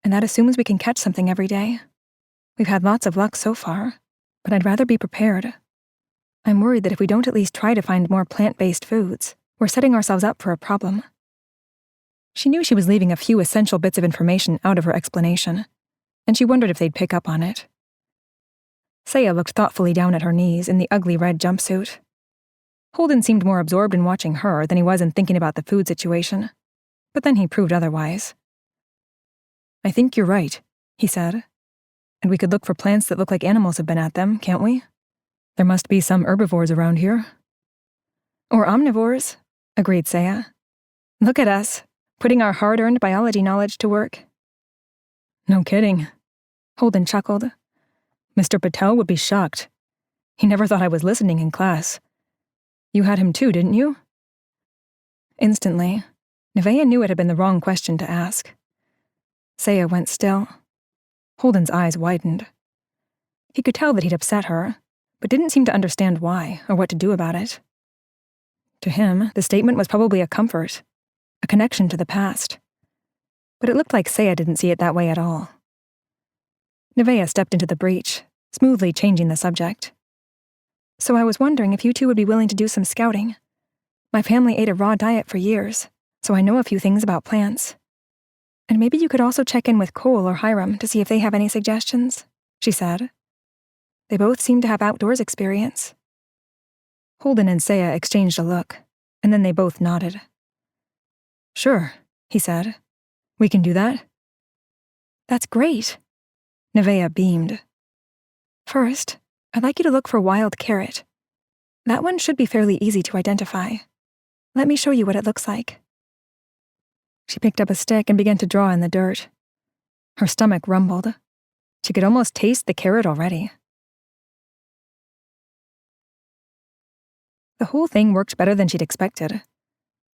[SPEAKER 2] And that assumes we can catch something every day. We've had lots of luck so far, but I'd rather be prepared. I'm worried that if we don't at least try to find more plant-based foods, we're setting ourselves up for a problem." She knew she was leaving a few essential bits of information out of her explanation, and she wondered if they'd pick up on it. Saya looked thoughtfully down at her knees in the ugly red jumpsuit. Holden seemed more absorbed in watching her than he was in thinking about the food situation, but then he proved otherwise. "I think you're right," he said. "And we could look for plants that look like animals have been at them, can't we? There must be some herbivores around here." "Or omnivores," agreed Saya. "Look at us, putting our hard-earned biology knowledge to work." "No kidding," Holden chuckled. "Mr. Patel would be shocked. He never thought I was listening in class. You had him too, didn't you?" Instantly, Nevaeh knew it had been the wrong question to ask. Saya went still. Holden's eyes widened. He could tell that he'd upset her, but didn't seem to understand why or what to do about it. To him, the statement was probably a comfort, a connection to the past. But it looked like Saya didn't see it that way at all. Nevaeh stepped into the breach, smoothly changing the subject. "So I was wondering if you two would be willing to do some scouting. My family ate a raw diet for years, so I know a few things about plants. And maybe you could also check in with Cole or Hiram to see if they have any suggestions," she said. "They both seem to have outdoors experience." Holden and Saya exchanged a look, and then they both nodded. "Sure," he said. "We can do that." "That's great." Nevaeh beamed. "First, I'd like you to look for wild carrot. That one should be fairly easy to identify. Let me show you what it looks like." She picked up a stick and began to draw in the dirt. Her stomach rumbled. She could almost taste the carrot already. The whole thing worked better than she'd expected.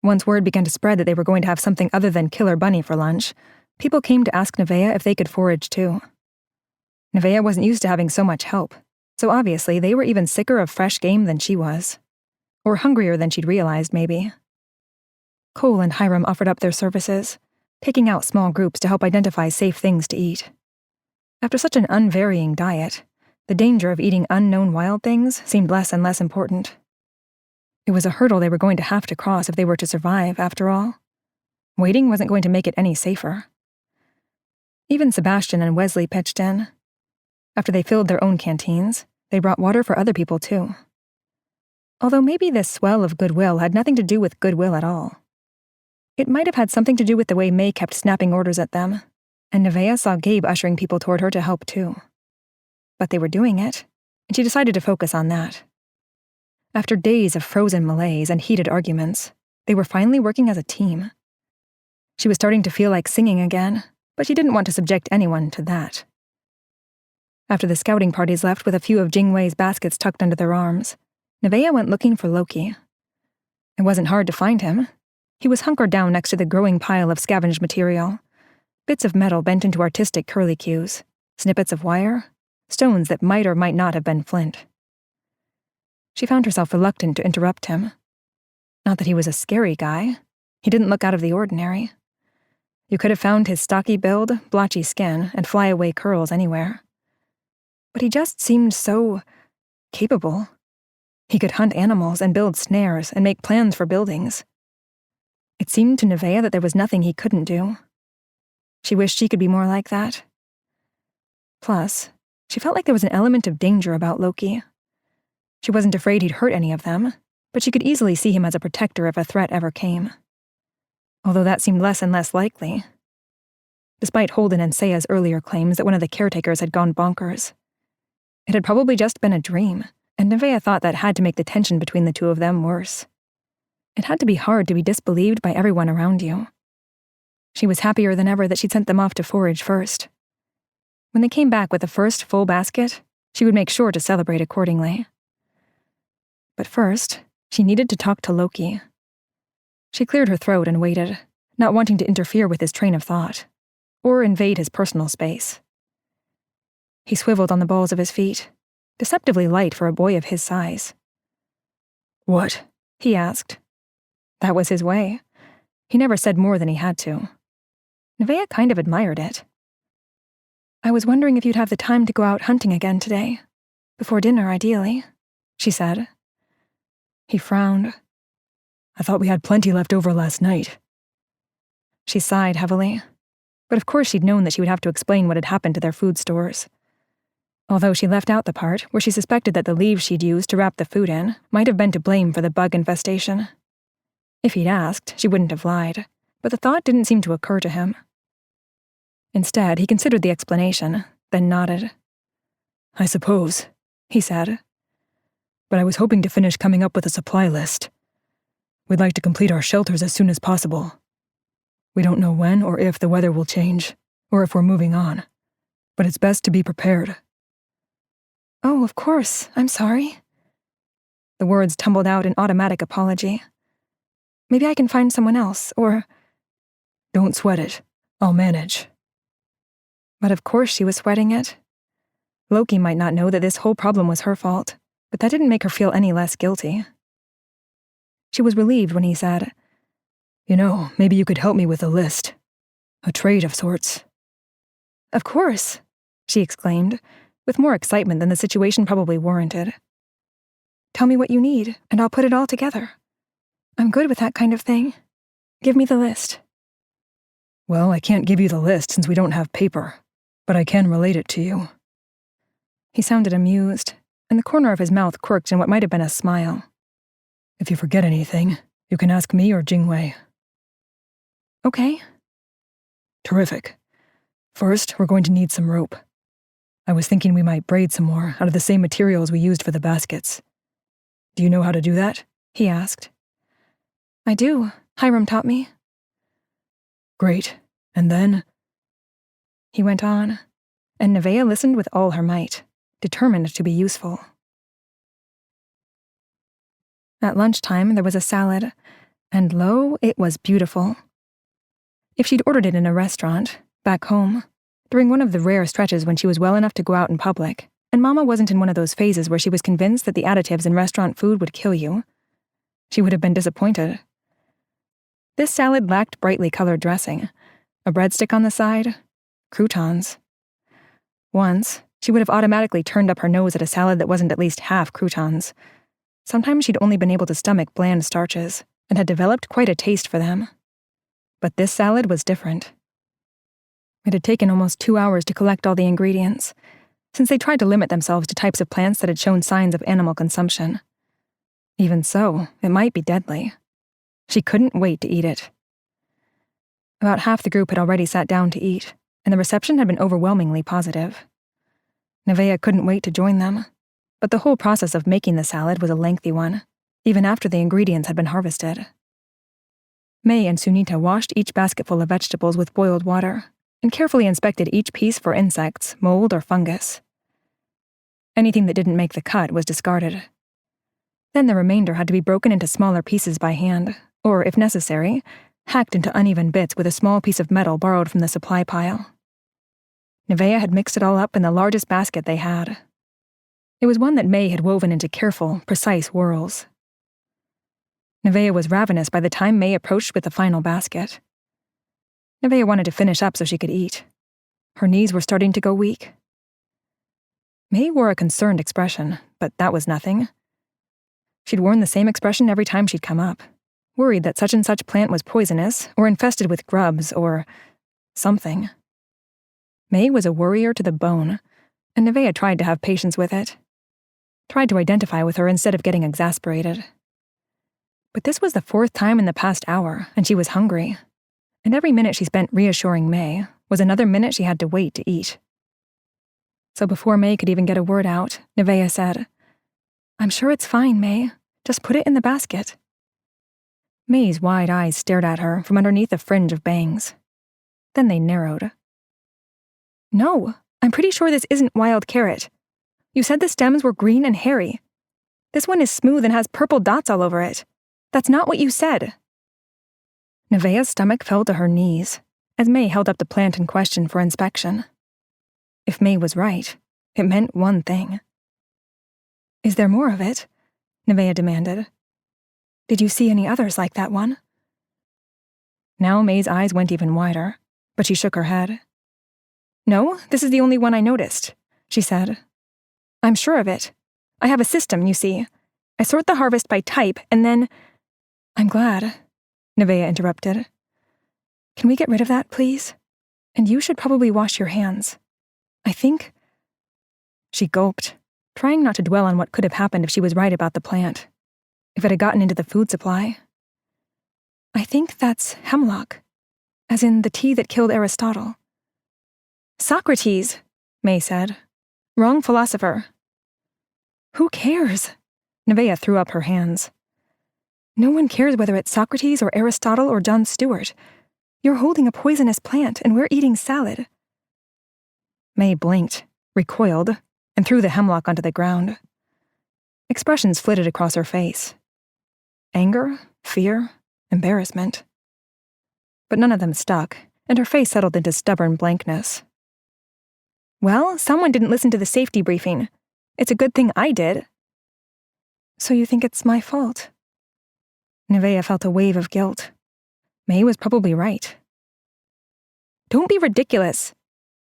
[SPEAKER 2] Once word began to spread that they were going to have something other than killer bunny for lunch, people came to ask Nevaeh if they could forage too. Nevaeh wasn't used to having so much help, so obviously they were even sicker of fresh game than she was. Or hungrier than she'd realized, maybe. Cole and Hiram offered up their services, picking out small groups to help identify safe things to eat. After such an unvarying diet, the danger of eating unknown wild things seemed less and less important. It was a hurdle they were going to have to cross if they were to survive, after all. Waiting wasn't going to make it any safer. Even Sebastian and Wesley pitched in. After they filled their own canteens, they brought water for other people too. Although maybe this swell of goodwill had nothing to do with goodwill at all. It might have had something to do with the way May kept snapping orders at them, and Nevaeh saw Gabe ushering people toward her to help too. But they were doing it, and she decided to focus on that. After days of frozen malaise and heated arguments, they were finally working as a team. She was starting to feel like singing again, but she didn't want to subject anyone to that. After the scouting parties left with a few of Jingwei's baskets tucked under their arms, Nevaeh went looking for Loki. It wasn't hard to find him. He was hunkered down next to the growing pile of scavenged material. Bits of metal bent into artistic curlicues, snippets of wire, stones that might or might not have been flint. She found herself reluctant to interrupt him. Not that he was a scary guy. He didn't look out of the ordinary. You could have found his stocky build, blotchy skin, and flyaway curls anywhere. But he just seemed so capable. He could hunt animals and build snares and make plans for buildings. It seemed to Nevaeh that there was nothing he couldn't do. She wished she could be more like that. Plus, she felt like there was an element of danger about Loki. She wasn't afraid he'd hurt any of them, but she could easily see him as a protector if a threat ever came. Although that seemed less and less likely. Despite Holden and Saya's earlier claims that one of the caretakers had gone bonkers. It had probably just been a dream, and Nevaeh thought that had to make the tension between the two of them worse. It had to be hard to be disbelieved by everyone around you. She was happier than ever that she'd sent them off to forage first. When they came back with the first full basket, she would make sure to celebrate accordingly. But first, she needed to talk to Loki. She cleared her throat and waited, not wanting to interfere with his train of thought, or invade his personal space. He swiveled on the balls of his feet, deceptively light for a boy of his size.
[SPEAKER 3] What?
[SPEAKER 2] He asked. That was his way. He never said more than he had to. Nevaeh kind of admired it. I was wondering if you'd have the time to go out hunting again today. Before dinner, ideally, she said. He frowned.
[SPEAKER 3] I thought we had plenty left over last night.
[SPEAKER 2] She sighed heavily. But of course she'd known that she would have to explain what had happened to their food stores. Although she left out the part where she suspected that the leaves she'd used to wrap the food in might have been to blame for the bug infestation. If he'd asked, she wouldn't have lied, but the thought didn't seem to occur to him. Instead, he considered the explanation, then nodded.
[SPEAKER 3] I suppose, he said. But I was hoping to finish coming up with a supply list. We'd like to complete our shelters as soon as possible. We don't know when or if the weather will change, or if we're moving on, but it's best to be prepared.
[SPEAKER 2] Oh, of course, I'm sorry. The words tumbled out in automatic apology. Maybe I can find someone else, or...
[SPEAKER 3] Don't sweat it. I'll manage.
[SPEAKER 2] But of course she was sweating it. Loki might not know that this whole problem was her fault, but that didn't make her feel any less guilty. She was relieved when he said,
[SPEAKER 3] You know, maybe you could help me with a list. A trade of sorts.
[SPEAKER 2] Of course, she exclaimed, with more excitement than the situation probably warranted. Tell me what you need, and I'll put it all together. I'm good with that kind of thing. Give me the list.
[SPEAKER 3] Well, I can't give you the list since we don't have paper, but I can relate it to you.
[SPEAKER 2] He sounded amused, and the corner of his mouth quirked in what might have been a smile.
[SPEAKER 3] If you forget anything, you can ask me or Jingwei.
[SPEAKER 2] Okay.
[SPEAKER 3] Terrific. First, we're going to need some rope. I was thinking we might braid some more out of the same materials we used for the baskets. Do you know how to do that?
[SPEAKER 2] He asked. I do. Hiram taught me.
[SPEAKER 3] Great. And then?
[SPEAKER 2] He went on, and Nevaeh listened with all her might, determined to be useful. At lunchtime, there was a salad, and lo, it was beautiful. If she'd ordered it in a restaurant, back home, during one of the rare stretches when she was well enough to go out in public, and Mama wasn't in one of those phases where she was convinced that the additives in restaurant food would kill you, she would have been disappointed. This salad lacked brightly colored dressing, a breadstick on the side, croutons. Once, she would have automatically turned up her nose at a salad that wasn't at least half croutons. Sometimes she'd only been able to stomach bland starches, and had developed quite a taste for them. But this salad was different. It had taken almost 2 hours to collect all the ingredients, since they tried to limit themselves to types of plants that had shown signs of animal consumption. Even so, it might be deadly. She couldn't wait to eat it. About half the group had already sat down to eat, and the reception had been overwhelmingly positive. Nevaeh couldn't wait to join them, but the whole process of making the salad was a lengthy one, even after the ingredients had been harvested. May and Sunita washed each basketful of vegetables with boiled water, and carefully inspected each piece for insects, mold, or fungus. Anything that didn't make the cut was discarded. Then the remainder had to be broken into smaller pieces by hand, or, if necessary, hacked into uneven bits with a small piece of metal borrowed from the supply pile. Nevaeh had mixed it all up in the largest basket they had. It was one that May had woven into careful, precise whirls. Nevaeh was ravenous by the time May approached with the final basket. Nevaeh wanted to finish up so she could eat. Her knees were starting to go weak. May wore a concerned expression, but that was nothing. She'd worn the same expression every time she'd come up, worried that such and such plant was poisonous or infested with grubs or something. May was a worrier to the bone, and Nevaeh tried to have patience with it. Tried to identify with her instead of getting exasperated. But this was the 4th time in the past hour, and she was hungry. And every minute she spent reassuring May was another minute she had to wait to eat. So before May could even get a word out, Nevaeh said, "I'm sure it's fine, May. Just put it in the basket." May's wide eyes stared at her from underneath a fringe of bangs. Then they narrowed. "No, I'm pretty sure this isn't wild carrot. You said the stems were green and hairy. This one is smooth and has purple dots all over it. That's not what you said." Nevaeh's stomach fell to her knees as May held up the plant in question for inspection. If May was right, it meant one thing. "Is there more of it?" Nevaeh demanded. "Did you see any others like that one?" Now May's eyes went even wider, but she shook her head. "No, this is the only one I noticed," she said. "I'm sure of it. I have a system, you see. I sort the harvest by type, and then—" "I'm glad," Nevaeh interrupted. "Can we get rid of that, please? And you should probably wash your hands. I think—" She gulped, trying not to dwell on what could have happened if she was right about the plant. If it had gotten into the food supply. "I think that's hemlock, as in the tea that killed Aristotle." "Socrates," May said. "Wrong philosopher." "Who cares?" Nevaeh threw up her hands. "No one cares whether it's Socrates or Aristotle or John Stewart. You're holding a poisonous plant and we're eating salad." May blinked, recoiled, and threw the hemlock onto the ground. Expressions flitted across her face. Anger, fear, embarrassment. But none of them stuck, and her face settled into stubborn blankness. "Well, someone didn't listen to the safety briefing. It's a good thing I did." "So you think it's my fault?" Nevaeh felt a wave of guilt. May was probably right. "Don't be ridiculous.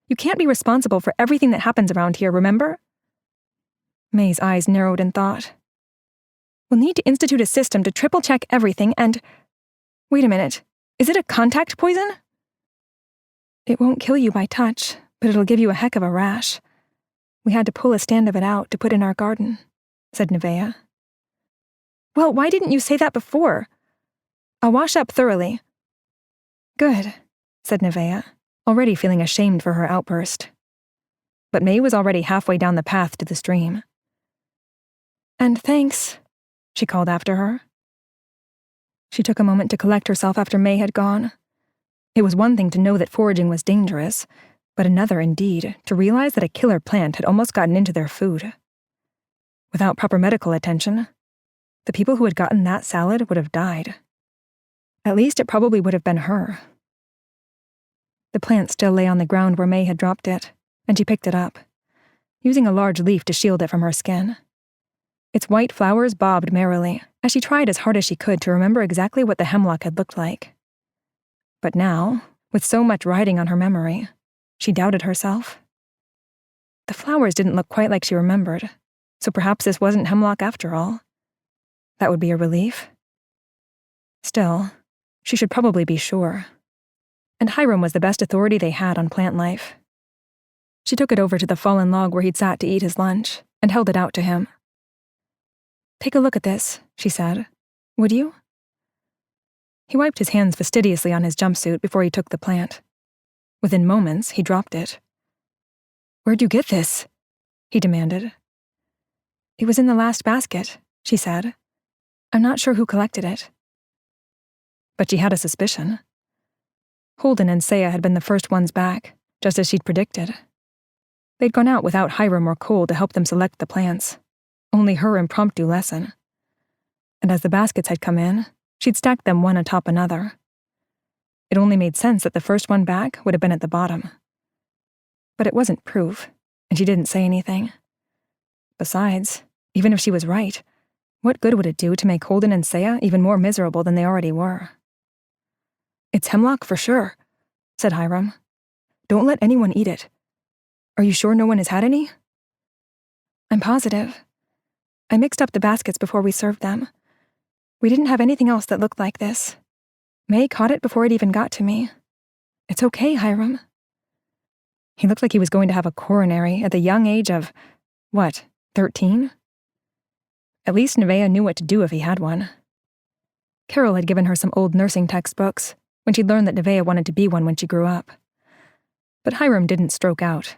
[SPEAKER 2] You can't be responsible for everything that happens around here, remember?" May's eyes narrowed in thought. "We'll need to institute a system to triple-check everything and— Wait a minute. Is it a contact poison?" "It won't kill you by touch, but it'll give you a heck of a rash. We had to pull a stand of it out to put in our garden," said Nevaeh. "Well, why didn't you say that before? I'll wash up thoroughly." "Good," said Nevaeh, already feeling ashamed for her outburst. But May was already halfway down the path to the stream. "And thanks," she called after her. She took a moment to collect herself after May had gone. It was one thing to know that foraging was dangerous, but another, indeed, to realize that a killer plant had almost gotten into their food. Without proper medical attention, the people who had gotten that salad would have died. At least it probably would have been her. The plant still lay on the ground where May had dropped it, and she picked it up, using a large leaf to shield it from her skin. Its white flowers bobbed merrily as she tried as hard as she could to remember exactly what the hemlock had looked like. But now, with so much riding on her memory, she doubted herself. The flowers didn't look quite like she remembered, so perhaps this wasn't hemlock after all. That would be a relief. Still, she should probably be sure. And Hiram was the best authority they had on plant life. She took it over to the fallen log where he'd sat to eat his lunch and held it out to him. "Take a look at this," she said. "Would you?" He wiped his hands fastidiously on his jumpsuit before he took the plant. Within moments, he dropped it. "Where'd you get this?" he demanded. "It was in the last basket," she said. "I'm not sure who collected it." But she had a suspicion. Holden and Saya had been the first ones back, just as she'd predicted. They'd gone out without Hiram or Cole to help them select the plants. Only her impromptu lesson. and as the baskets had come in, she'd stacked them one atop another. It only made sense that the first one back would have been at the bottom. But it wasn't proof, and she didn't say anything. Besides, even if she was right, what good would it do to make Holden and Saya even more miserable than they already were? "It's hemlock for sure," said Hiram. "Don't let anyone eat it. Are you sure no one has had any?" "I'm positive. I mixed up the baskets before we served them. We didn't have anything else that looked like this. May caught it before it even got to me. It's okay, Hiram." He looked like he was going to have a coronary at the young age of, 13? At least Nevaeh knew what to do if he had one. Carol had given her some old nursing textbooks when she'd learned that Nevaeh wanted to be one when she grew up. But Hiram didn't stroke out.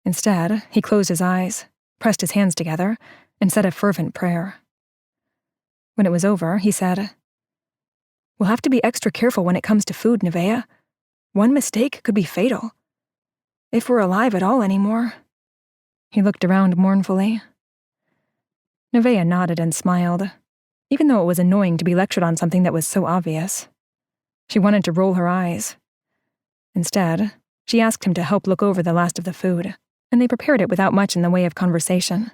[SPEAKER 2] Instead, he closed his eyes, pressed his hands together, and said a fervent prayer. When it was over, he said, "We'll have to be extra careful when it comes to food, Nevaeh. One mistake could be fatal. If we're alive at all anymore." He looked around mournfully. Nevaeh nodded and smiled, even though it was annoying to be lectured on something that was so obvious. She wanted to roll her eyes. Instead, she asked him to help look over the last of the food, and they prepared it without much in the way of conversation.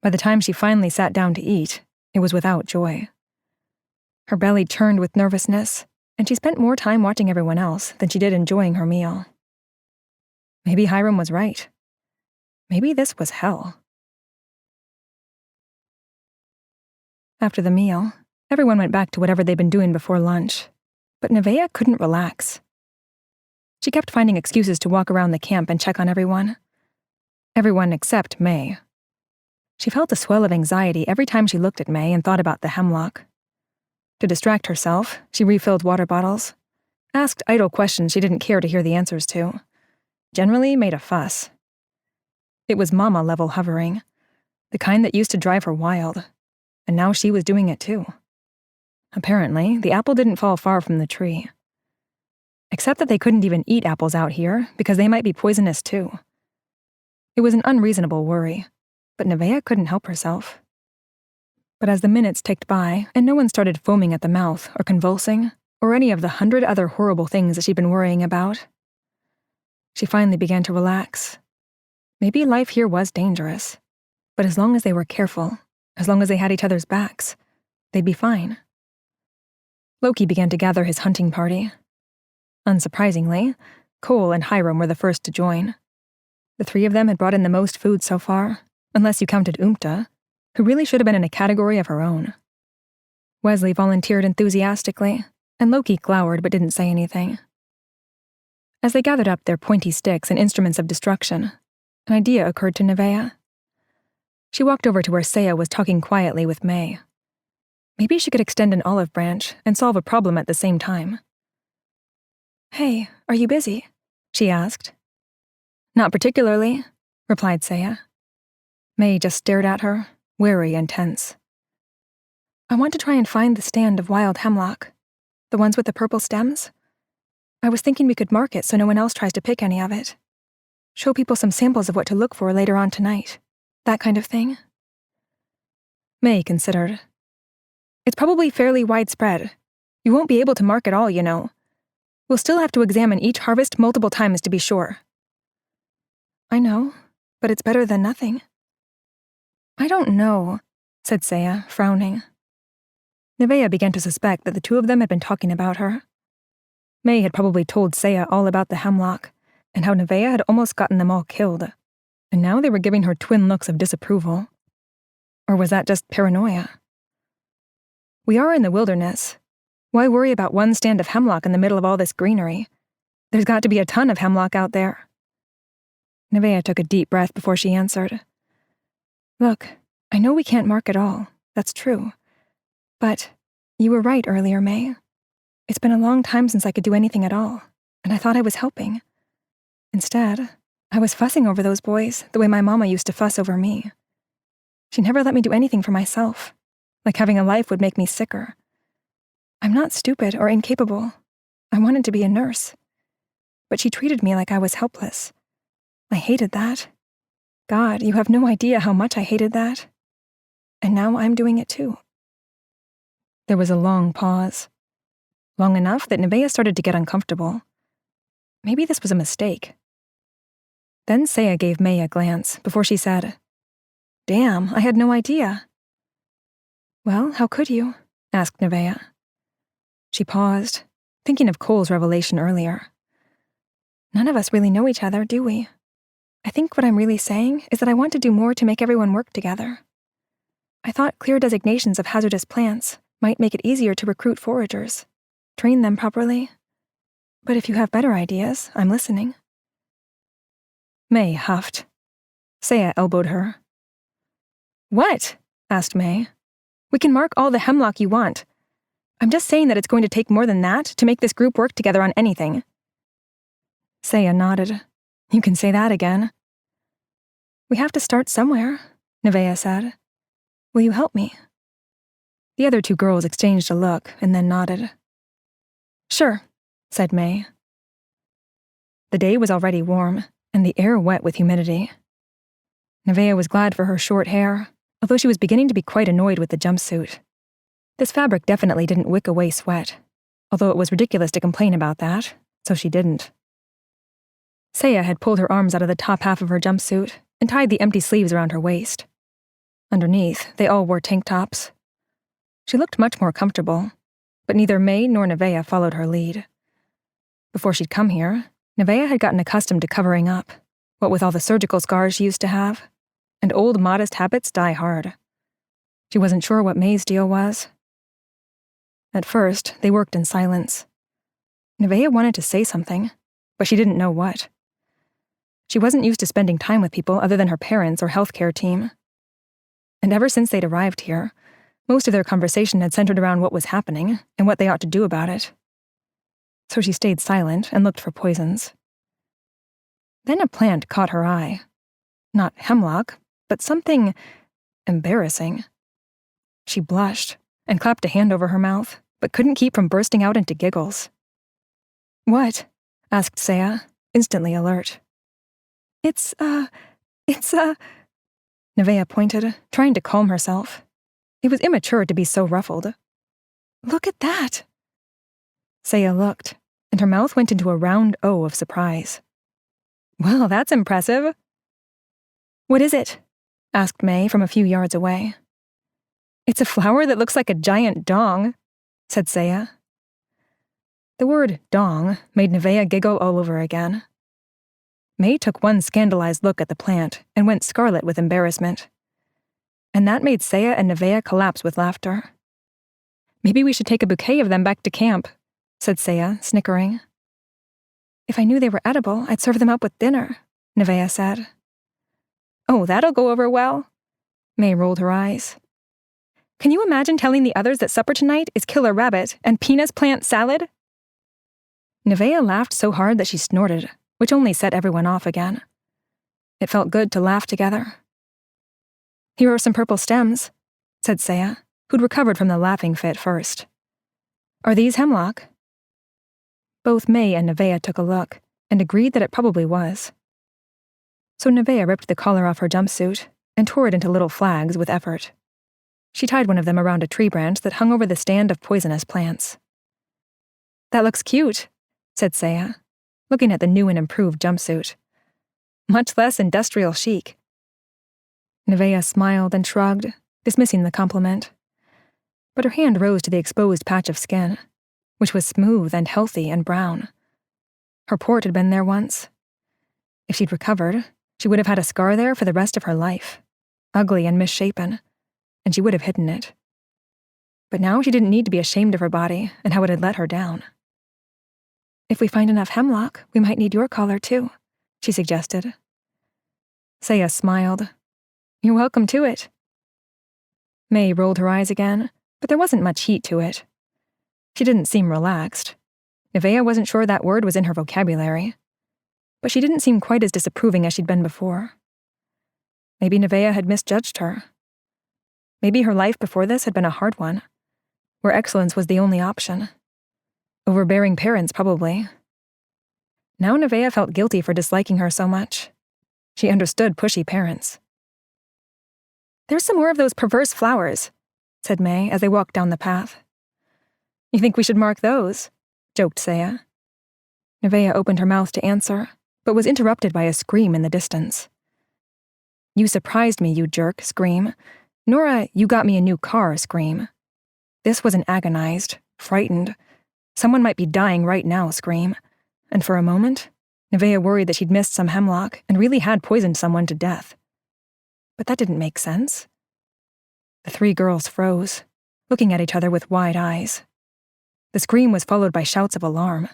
[SPEAKER 2] By the time she finally sat down to eat, it was without joy. Her belly churned with nervousness, and she spent more time watching everyone else than she did enjoying her meal. Maybe Hiram was right. Maybe this was hell. After the meal, everyone went back to whatever they'd been doing before lunch, but Nevaeh couldn't relax. She kept finding excuses to walk around the camp and check on everyone. Everyone except May. She felt a swell of anxiety every time she looked at May and thought about the hemlock. To distract herself, she refilled water bottles, asked idle questions she didn't care to hear the answers to, generally made a fuss. It was mama-level hovering, the kind that used to drive her wild, and now she was doing it too. Apparently, the apple didn't fall far from the tree. Except that they couldn't even eat apples out here because they might be poisonous too. It was an unreasonable worry, but Nevaeh couldn't help herself. But as the minutes ticked by and no one started foaming at the mouth or convulsing or any of the 100 other horrible things that she'd been worrying about, she finally began to relax. Maybe life here was dangerous, but as long as they were careful, as long as they had each other's backs, they'd be fine. Loki began to gather his hunting party. Unsurprisingly, Cole and Hiram were the first to join. The three of them had brought in the most food so far, unless you counted Umta, who really should have been in a category of her own. Wesley volunteered enthusiastically, and Loki glowered but didn't say anything. As they gathered up their pointy sticks and instruments of destruction, an idea occurred to Nevaeh. She walked over to where Saya was talking quietly with May. Maybe she could extend an olive branch and solve a problem at the same time. "Hey, are you busy?" she asked. "Not particularly," replied Saya. May just stared at her, wary and tense. "I want to try and find the stand of wild hemlock, the ones with the purple stems. I was thinking we could mark it so no one else tries to pick any of it. Show people some samples of what to look for later on tonight. That kind of thing." May considered. "It's probably fairly widespread. You won't be able to mark it all, you know. We'll still have to examine each harvest multiple times to be sure." "I know, but it's better than nothing." "I don't know," said Saya, frowning. Nevaeh began to suspect that the two of them had been talking about her. May had probably told Saya all about the hemlock, and how Nevaeh had almost gotten them all killed, and now they were giving her twin looks of disapproval. Or was that just paranoia? "We are in the wilderness. Why worry about one stand of hemlock in the middle of all this greenery? There's got to be a ton of hemlock out there." Nevaeh took a deep breath before she answered. "Look, I know we can't mark it all. That's true. But you were right earlier, May. It's been a long time since I could do anything at all, and I thought I was helping. Instead, I was fussing over those boys the way my mama used to fuss over me. She never let me do anything for myself, like having a life would make me sicker. I'm not stupid or incapable. I wanted to be a nurse. But she treated me like I was helpless. I hated that. God, you have no idea how much I hated that. And now I'm doing it too." There was a long pause. Long enough that Nevaeh started to get uncomfortable. Maybe this was a mistake. Then Saya gave May a glance before she said, "Damn, I had no idea." "Well, how could you?" asked Nevaeh. She paused, thinking of Cole's revelation earlier. None of us really know each other, do we? I think what I'm really saying is that I want to do more to make everyone work together. I thought clear designations of hazardous plants might make it easier to recruit foragers, train them properly. But if you have better ideas, I'm listening. May huffed. Saya elbowed her. "What?" asked May. "We can mark all the hemlock you want. I'm just saying that it's going to take more than that to make this group work together on anything." Saya nodded. "You can say that again." "We have to start somewhere," Nevaeh said. "Will you help me?" The other two girls exchanged a look and then nodded. "Sure," said May. The day was already warm, and the air wet with humidity. Nevaeh was glad for her short hair, although she was beginning to be quite annoyed with the jumpsuit. This fabric definitely didn't wick away sweat, although it was ridiculous to complain about that, so she didn't. Saya had pulled her arms out of the top half of her jumpsuit and tied the empty sleeves around her waist. Underneath, they all wore tank tops. She looked much more comfortable, but neither May nor Nevaeh followed her lead. Before she'd come here, Nevaeh had gotten accustomed to covering up, what with all the surgical scars she used to have, and old modest habits die hard. She wasn't sure what May's deal was. At first, they worked in silence. Nevaeh wanted to say something, but she didn't know what. She wasn't used to spending time with people other than her parents or healthcare team. And ever since they'd arrived here, most of their conversation had centered around what was happening and what they ought to do about it. So she stayed silent and looked for poisons. Then a plant caught her eye. Not hemlock, but something embarrassing. She blushed and clapped a hand over her mouth, but couldn't keep from bursting out into giggles. "What?" asked Saya, instantly alert. It's Nevaeh pointed, trying to calm herself. It was immature to be so ruffled. "Look at that!" Saya looked, and her mouth went into a round O of surprise. "Well, that's impressive." "What is it?" asked May from a few yards away. "It's a flower that looks like a giant dong," said Saya. The word dong made Nevaeh giggle all over again. May took one scandalized look at the plant and went scarlet with embarrassment. And that made Saya and Nevaeh collapse with laughter. "Maybe we should take a bouquet of them back to camp," said Saya, snickering. "If I knew they were edible, I'd serve them up with dinner," Nevaeh said. "Oh, that'll go over well." May rolled her eyes. "Can you imagine telling the others that supper tonight is killer rabbit and penis plant salad?" Nevaeh laughed so hard that she snorted, which only set everyone off again. It felt good to laugh together. "Here are some purple stems," said Saya, who'd recovered from the laughing fit first. "Are these hemlock?" Both May and Nevaeh took a look and agreed that it probably was. So Nevaeh ripped the collar off her jumpsuit and tore it into little flags with effort. She tied one of them around a tree branch that hung over the stand of poisonous plants. "That looks cute," said Saya, looking at the new and improved jumpsuit. "Much less industrial chic." Nevaeh smiled and shrugged, dismissing the compliment. But her hand rose to the exposed patch of skin, which was smooth and healthy and brown. Her port had been there once. If she'd recovered, she would have had a scar there for the rest of her life, ugly and misshapen, and she would have hidden it. But now she didn't need to be ashamed of her body and how it had let her down. "If we find enough hemlock, we might need your collar too," she suggested. Saya smiled. "You're welcome to it." May rolled her eyes again, but there wasn't much heat to it. She didn't seem relaxed. Nevaeh wasn't sure that word was in her vocabulary. But she didn't seem quite as disapproving as she'd been before. Maybe Nevaeh had misjudged her. Maybe her life before this had been a hard one, where excellence was the only option. Overbearing parents, probably. Now Nevaeh felt guilty for disliking her so much. She understood pushy parents. "There's some more of those perverse flowers," said May as they walked down the path. You think we should mark those? Joked Saya. Nevaeh opened her mouth to answer, but was interrupted by a scream in the distance. You surprised me, you jerk, scream. Nora, you got me a new car, scream. This was an agonized, frightened, someone might be dying right now, scream. And for a moment, Nevaeh worried that she'd missed some hemlock and really had poisoned someone to death. But that didn't make sense. The three girls froze, looking at each other with wide eyes. The scream was followed by shouts of alarm.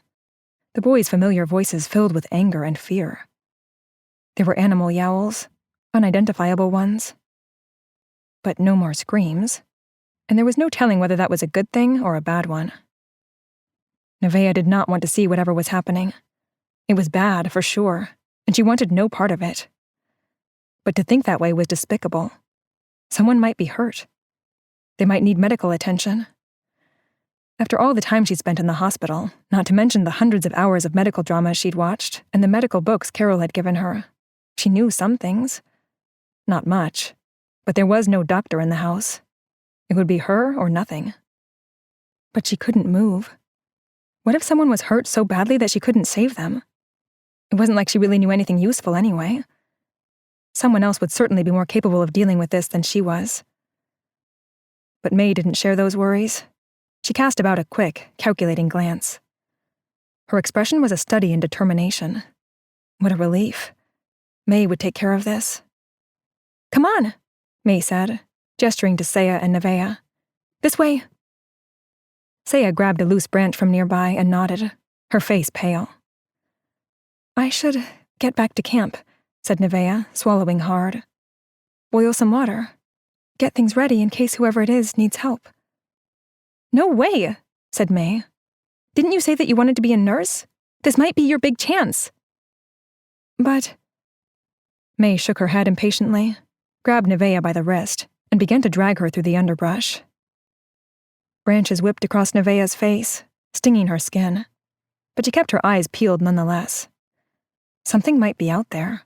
[SPEAKER 2] The boys' familiar voices filled with anger and fear. There were animal yowls, unidentifiable ones. But no more screams, and there was no telling whether that was a good thing or a bad one. Nevaeh did not want to see whatever was happening. It was bad, for sure, and she wanted no part of it. But to think that way was despicable. Someone might be hurt. They might need medical attention. After all the time she'd spent in the hospital, not to mention the hundreds of hours of medical dramas she'd watched and the medical books Carol had given her, she knew some things. Not much, but there was no doctor in the house. It would be her or nothing. But she couldn't move. What if someone was hurt so badly that she couldn't save them? It wasn't like she really knew anything useful anyway. Someone else would certainly be more capable of dealing with this than she was. But May didn't share those worries. She cast about a quick, calculating glance. Her expression was a study in determination. What a relief. May would take care of this. Come on, May said, gesturing to Saya and Nevaeh. This way. Saya grabbed a loose branch from nearby and nodded, her face pale. I should get back to camp, said Nevaeh, swallowing hard. Boil some water. Get things ready in case whoever it is needs help. No way, said May. Didn't you say that you wanted to be a nurse? This might be your big chance. But... May shook her head impatiently, grabbed Nevaeh by the wrist, and began to drag her through the underbrush. Branches whipped across Nevaeh's face, stinging her skin, but she kept her eyes peeled nonetheless. Something might be out there.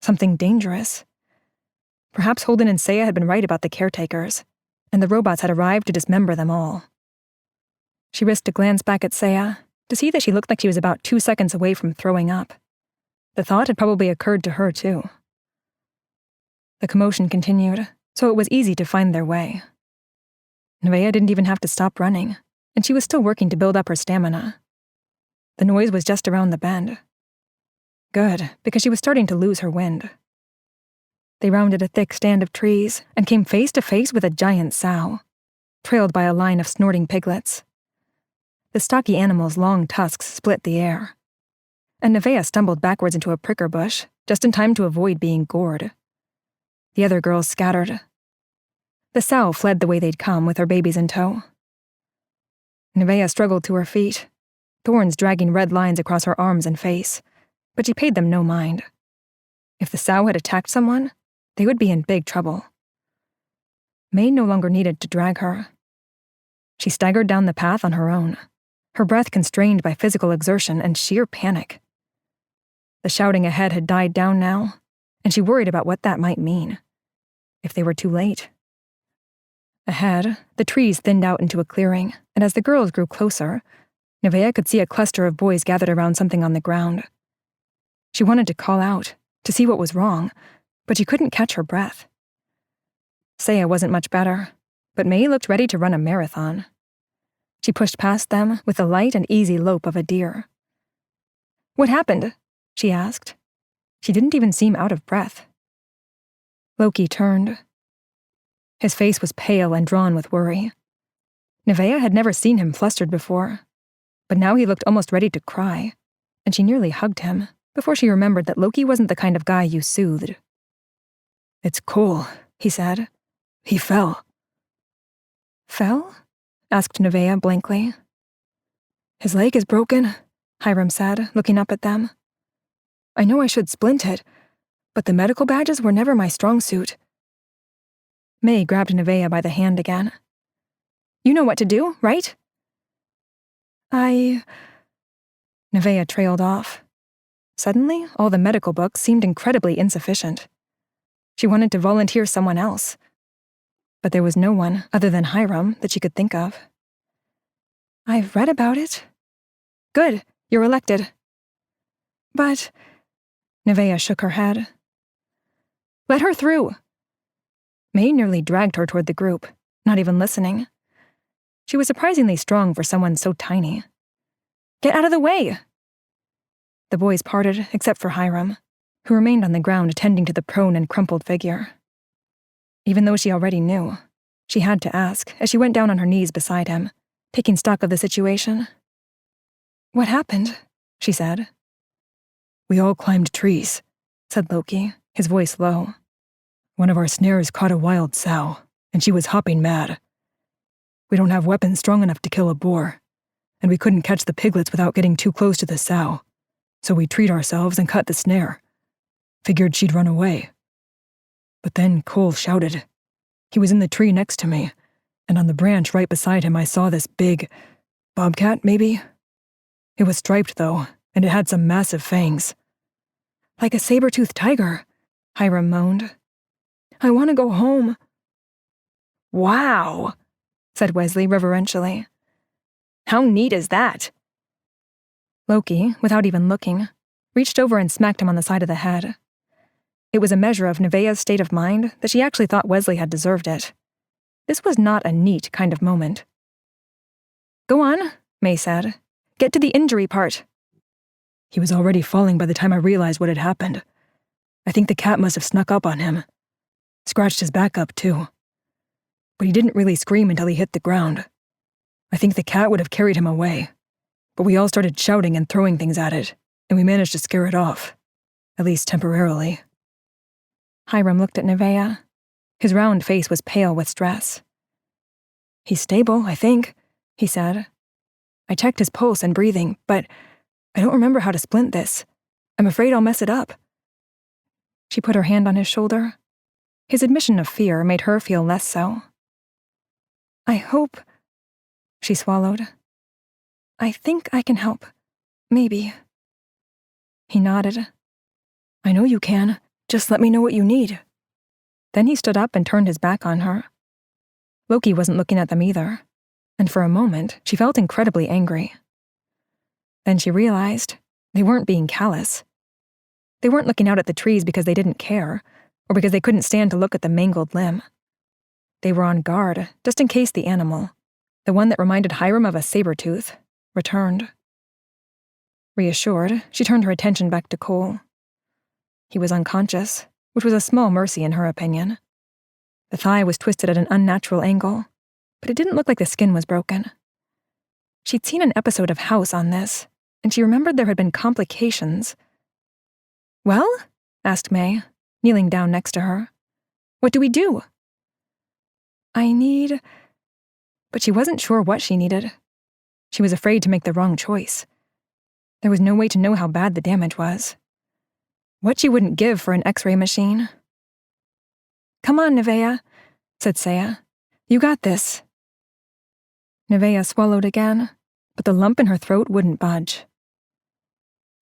[SPEAKER 2] Something dangerous. Perhaps Holden and Saya had been right about the caretakers, and the robots had arrived to dismember them all. She risked a glance back at Saya to see that she looked like she was about 2 seconds away from throwing up. The thought had probably occurred to her, too. The commotion continued, so it was easy to find their way. Nevaeh didn't even have to stop running, and she was still working to build up her stamina. The noise was just around the bend. Good, because she was starting to lose her wind. They rounded a thick stand of trees and came face to face with a giant sow, trailed by a line of snorting piglets. The stocky animal's long tusks split the air, and Nevaeh stumbled backwards into a pricker bush, just in time to avoid being gored. The other girls scattered. The sow fled the way they'd come, with her babies in tow. Nevaeh struggled to her feet, thorns dragging red lines across her arms and face, but she paid them no mind. If the sow had attacked someone, they would be in big trouble. May no longer needed to drag her. She staggered down the path on her own, her breath constrained by physical exertion and sheer panic. The shouting ahead had died down now, and she worried about what that might mean. If they were too late. Ahead, the trees thinned out into a clearing, and as the girls grew closer, Nevaeh could see a cluster of boys gathered around something on the ground. She wanted to call out, to see what was wrong, but she couldn't catch her breath. Saya wasn't much better, but May looked ready to run a marathon. She pushed past them with the light and easy lope of a deer. What happened? She asked. She didn't even seem out of breath. Loki turned. His face was pale and drawn with worry. Nevaeh had never seen him flustered before, but now he looked almost ready to cry, and she nearly hugged him before she remembered that Loki wasn't the kind of guy you soothed.
[SPEAKER 3] It's Cole, he said. He fell.
[SPEAKER 2] Fell? Asked Nevaeh blankly.
[SPEAKER 3] His leg is broken,
[SPEAKER 2] Hiram said, looking up at them.
[SPEAKER 3] I know I should splint it, but the medical badges were never my strong suit.
[SPEAKER 2] May grabbed Nevaeh by the hand again. You know what to do, right? Nevaeh trailed off. Suddenly, all the medical books seemed incredibly insufficient. She wanted to volunteer someone else, but there was no one other than Hiram that she could think of. I've read about it. Good, you're elected. But... Nevaeh shook her head. Let her through. May nearly dragged her toward the group, not even listening. She was surprisingly strong for someone so tiny. Get out of the way! The boys parted, except for Hiram, who remained on the ground attending to the prone and crumpled figure. Even though she already knew, she had to ask as she went down on her knees beside him, taking stock of the situation. What happened? She said.
[SPEAKER 3] We all climbed trees,
[SPEAKER 2] said Loki, his voice low.
[SPEAKER 3] One of our snares caught a wild sow, and she was hopping mad. We don't have weapons strong enough to kill a boar, and we couldn't catch the piglets without getting too close to the sow, so we treed ourselves and cut the snare. Figured she'd run away. But then Cole shouted. He was in the tree next to me, and on the branch right beside him I saw this big... bobcat, maybe? It was striped, though, and it had some massive fangs.
[SPEAKER 2] Like a saber-toothed tiger, Hiram moaned. I want to go home. Wow, said Wesley reverentially. How neat is that? Loki, without even looking, reached over and smacked him on the side of the head. It was a measure of Nevaeh's state of mind that she actually thought Wesley had deserved it. This was not a neat kind of moment. Go on, May said. Get to the injury part.
[SPEAKER 3] He was already falling by the time I realized what had happened. I think the cat must have snuck up on him. Scratched his back up, too. But he didn't really scream until he hit the ground. I think the cat would have carried him away. But we all started shouting and throwing things at it, and we managed to scare it off. At least temporarily.
[SPEAKER 2] Hiram looked at Nevaeh. His round face was pale with stress. He's stable, I think, he said. I checked his pulse and breathing, but I don't remember how to splint this. I'm afraid I'll mess it up. She put her hand on his shoulder. His admission of fear made her feel less so. I hope... She swallowed. I think I can help. Maybe. He nodded. I know you can. Just let me know what you need. Then he stood up and turned his back on her. Loki wasn't looking at them either, and for a moment she felt incredibly angry. Then she realized they weren't being callous. They weren't looking out at the trees because they didn't care, or because they couldn't stand to look at the mangled limb. They were on guard, just in case the animal, the one that reminded Hiram of a saber-tooth, returned. Reassured, she turned her attention back to Cole. He was unconscious, which was a small mercy in her opinion. The thigh was twisted at an unnatural angle, but it didn't look like the skin was broken. She'd seen an episode of House on this, and she remembered there had been complications. Well? Asked May, kneeling down next to her. What do we do? I need... But she wasn't sure what she needed. She was afraid to make the wrong choice. There was no way to know how bad the damage was. What she wouldn't give for an X-ray machine. Come on, Nevaeh, said Saya. You got this. Nevaeh swallowed again, but the lump in her throat wouldn't budge.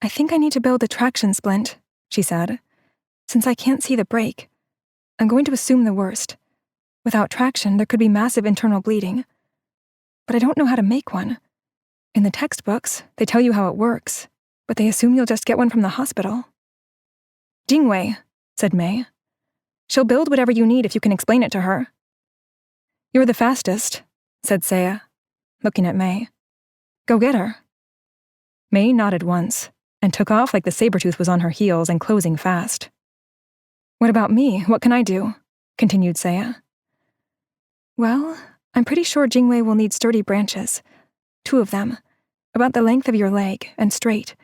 [SPEAKER 2] I think I need to build a traction splint, she said. Since I can't see the break, I'm going to assume the worst. Without traction, there could be massive internal bleeding. But I don't know how to make one. In the textbooks, they tell you how it works, but they assume you'll just get one from the hospital. Jingwei, said May. She'll build whatever you need if you can explain it to her. You're the fastest, said Saya, looking at May. Go get her. May nodded once, and took off like the saber-tooth was on her heels and closing fast. What about me? What can I do? Continued Saya. Well, I'm pretty sure Jingwei will need sturdy branches. 2 of them, about the length of your leg and straight,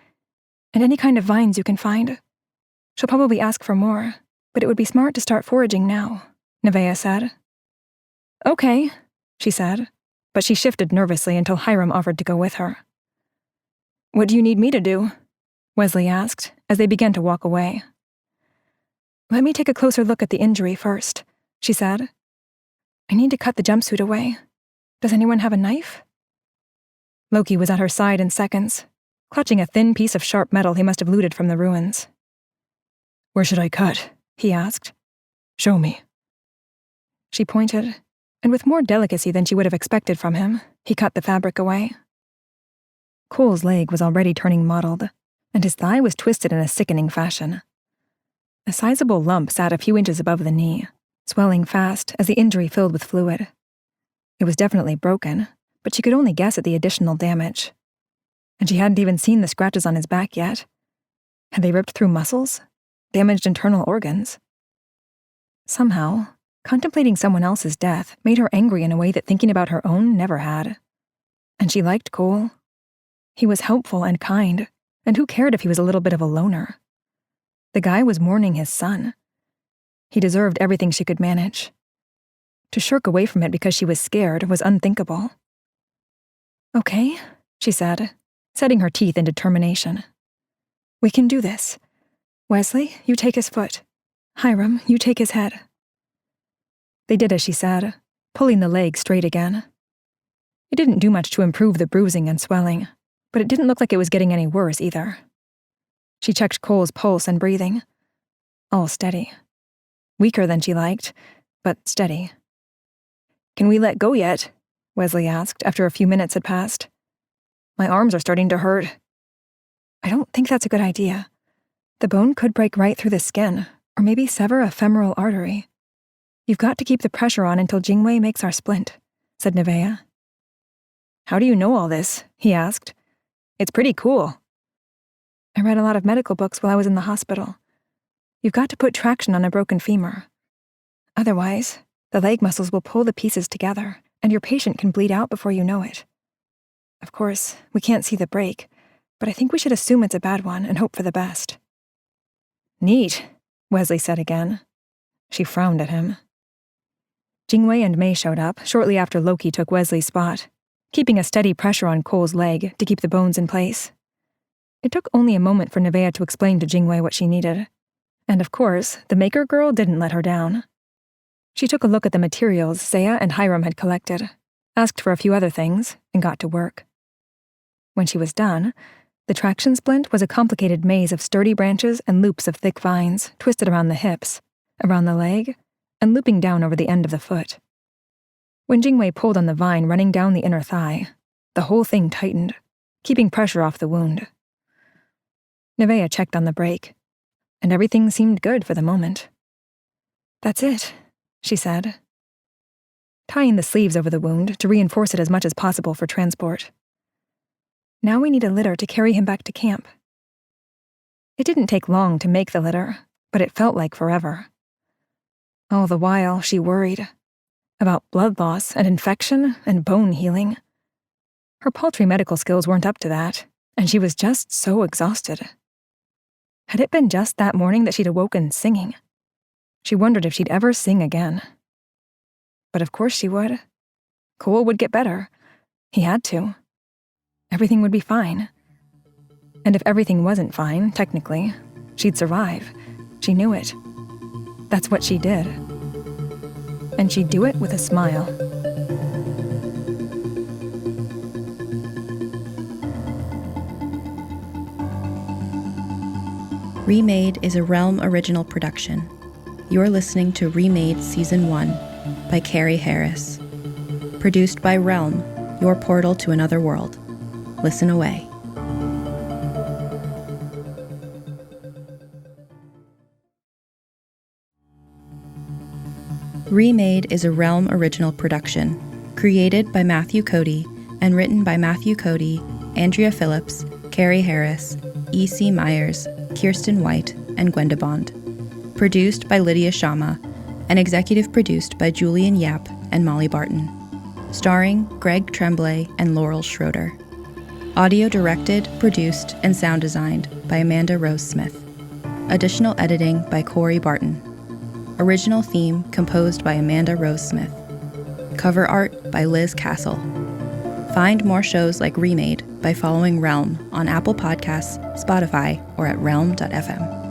[SPEAKER 2] and any kind of vines you can find. She'll probably ask for more, but it would be smart to start foraging now, Nevaeh said. Okay, she said, but she shifted nervously until Hiram offered to go with her. What do you need me to do? Wesley asked, as they began to walk away. Let me take a closer look at the injury first, she said. I need to cut the jumpsuit away. Does anyone have a knife? Loki was at her side in seconds, clutching a thin piece of sharp metal he must have looted from the ruins. Where should I cut? He asked. Show me. She pointed, and with more delicacy than she would have expected from him, he cut the fabric away, Cole's leg was already turning mottled, and his thigh was twisted in a sickening fashion. A sizable lump sat a few inches above the knee, swelling fast as the injury filled with fluid. It was definitely broken, but she could only guess at the additional damage. And she hadn't even seen the scratches on his back yet. Had they ripped through muscles? Damaged internal organs? Somehow, contemplating someone else's death made her angry in a way that thinking about her own never had. And she liked Cole. He was helpful and kind, and who cared if he was a little bit of a loner? The guy was mourning his son. He deserved everything she could manage. To shirk away from it because she was scared was unthinkable. "Okay," she said, setting her teeth in determination. "We can do this. Wesley, you take his foot. Hiram, you take his head." They did as she said, pulling the leg straight again. It didn't do much to improve the bruising and swelling, but it didn't look like it was getting any worse either. She checked Cole's pulse and breathing. All steady. Weaker than she liked, but steady. "Can we let go yet?" Wesley asked after a few minutes had passed. "My arms are starting to hurt." "I don't think that's a good idea. The bone could break right through the skin, or maybe sever a femoral artery. You've got to keep the pressure on until Jingwei makes our splint," said Nevaeh. "How do you know all this?" he asked. "It's pretty cool." "I read a lot of medical books while I was in the hospital. You've got to put traction on a broken femur. Otherwise, the leg muscles will pull the pieces together, and your patient can bleed out before you know it. Of course, we can't see the break, but I think we should assume it's a bad one and hope for the best." "Neat," Wesley said again. She frowned at him. Jingwei and Mei showed up shortly after Loki took Wesley's spot, keeping a steady pressure on Cole's leg to keep the bones in place. It took only a moment for Nevaeh to explain to Jingwei what she needed. And of course, the Maker Girl didn't let her down. She took a look at the materials Saya and Hiram had collected, asked for a few other things, and got to work. When she was done, the traction splint was a complicated maze of sturdy branches and loops of thick vines twisted around the hips, around the leg, and looping down over the end of the foot. When Jingwei pulled on the vine running down the inner thigh, the whole thing tightened, keeping pressure off the wound. Nevaeh checked on the break, and everything seemed good for the moment. "That's it," she said, tying the sleeves over the wound to reinforce it as much as possible for transport. "Now we need a litter to carry him back to camp." It didn't take long to make the litter, but it felt like forever. All the while, she worried about blood loss and infection and bone healing. Her paltry medical skills weren't up to that, and she was just so exhausted. Had it been just that morning that she'd awoken singing? She wondered if she'd ever sing again. But of course she would. Cole would get better. He had to. Everything would be fine. And if everything wasn't fine, technically, she'd survive. She knew it. That's what she did. And she'd do it with a smile.
[SPEAKER 1] Remade is a Realm original production. You're listening to Remade Season 1 by Carrie Harris. Produced by Realm, your portal to another world. Listen away. Remade is a Realm original production, created by Matthew Cody and written by Matthew Cody, Andrea Phillips, Carrie Harris, E.C. Myers, Kiersten White, and Gwenda Bond. Produced by Lydia Shama, and executive produced by Julian Yap and Molly Barton. Starring Greg Tremblay and Laurel Schroeder. Audio directed, produced, and sound designed by Amanda Rose Smith. Additional editing by Corey Barton. Original theme composed by Amanda Rose Smith. Cover art by Liz Castle. Find more shows like Remade by following Realm on Apple Podcasts, Spotify, or at realm.fm.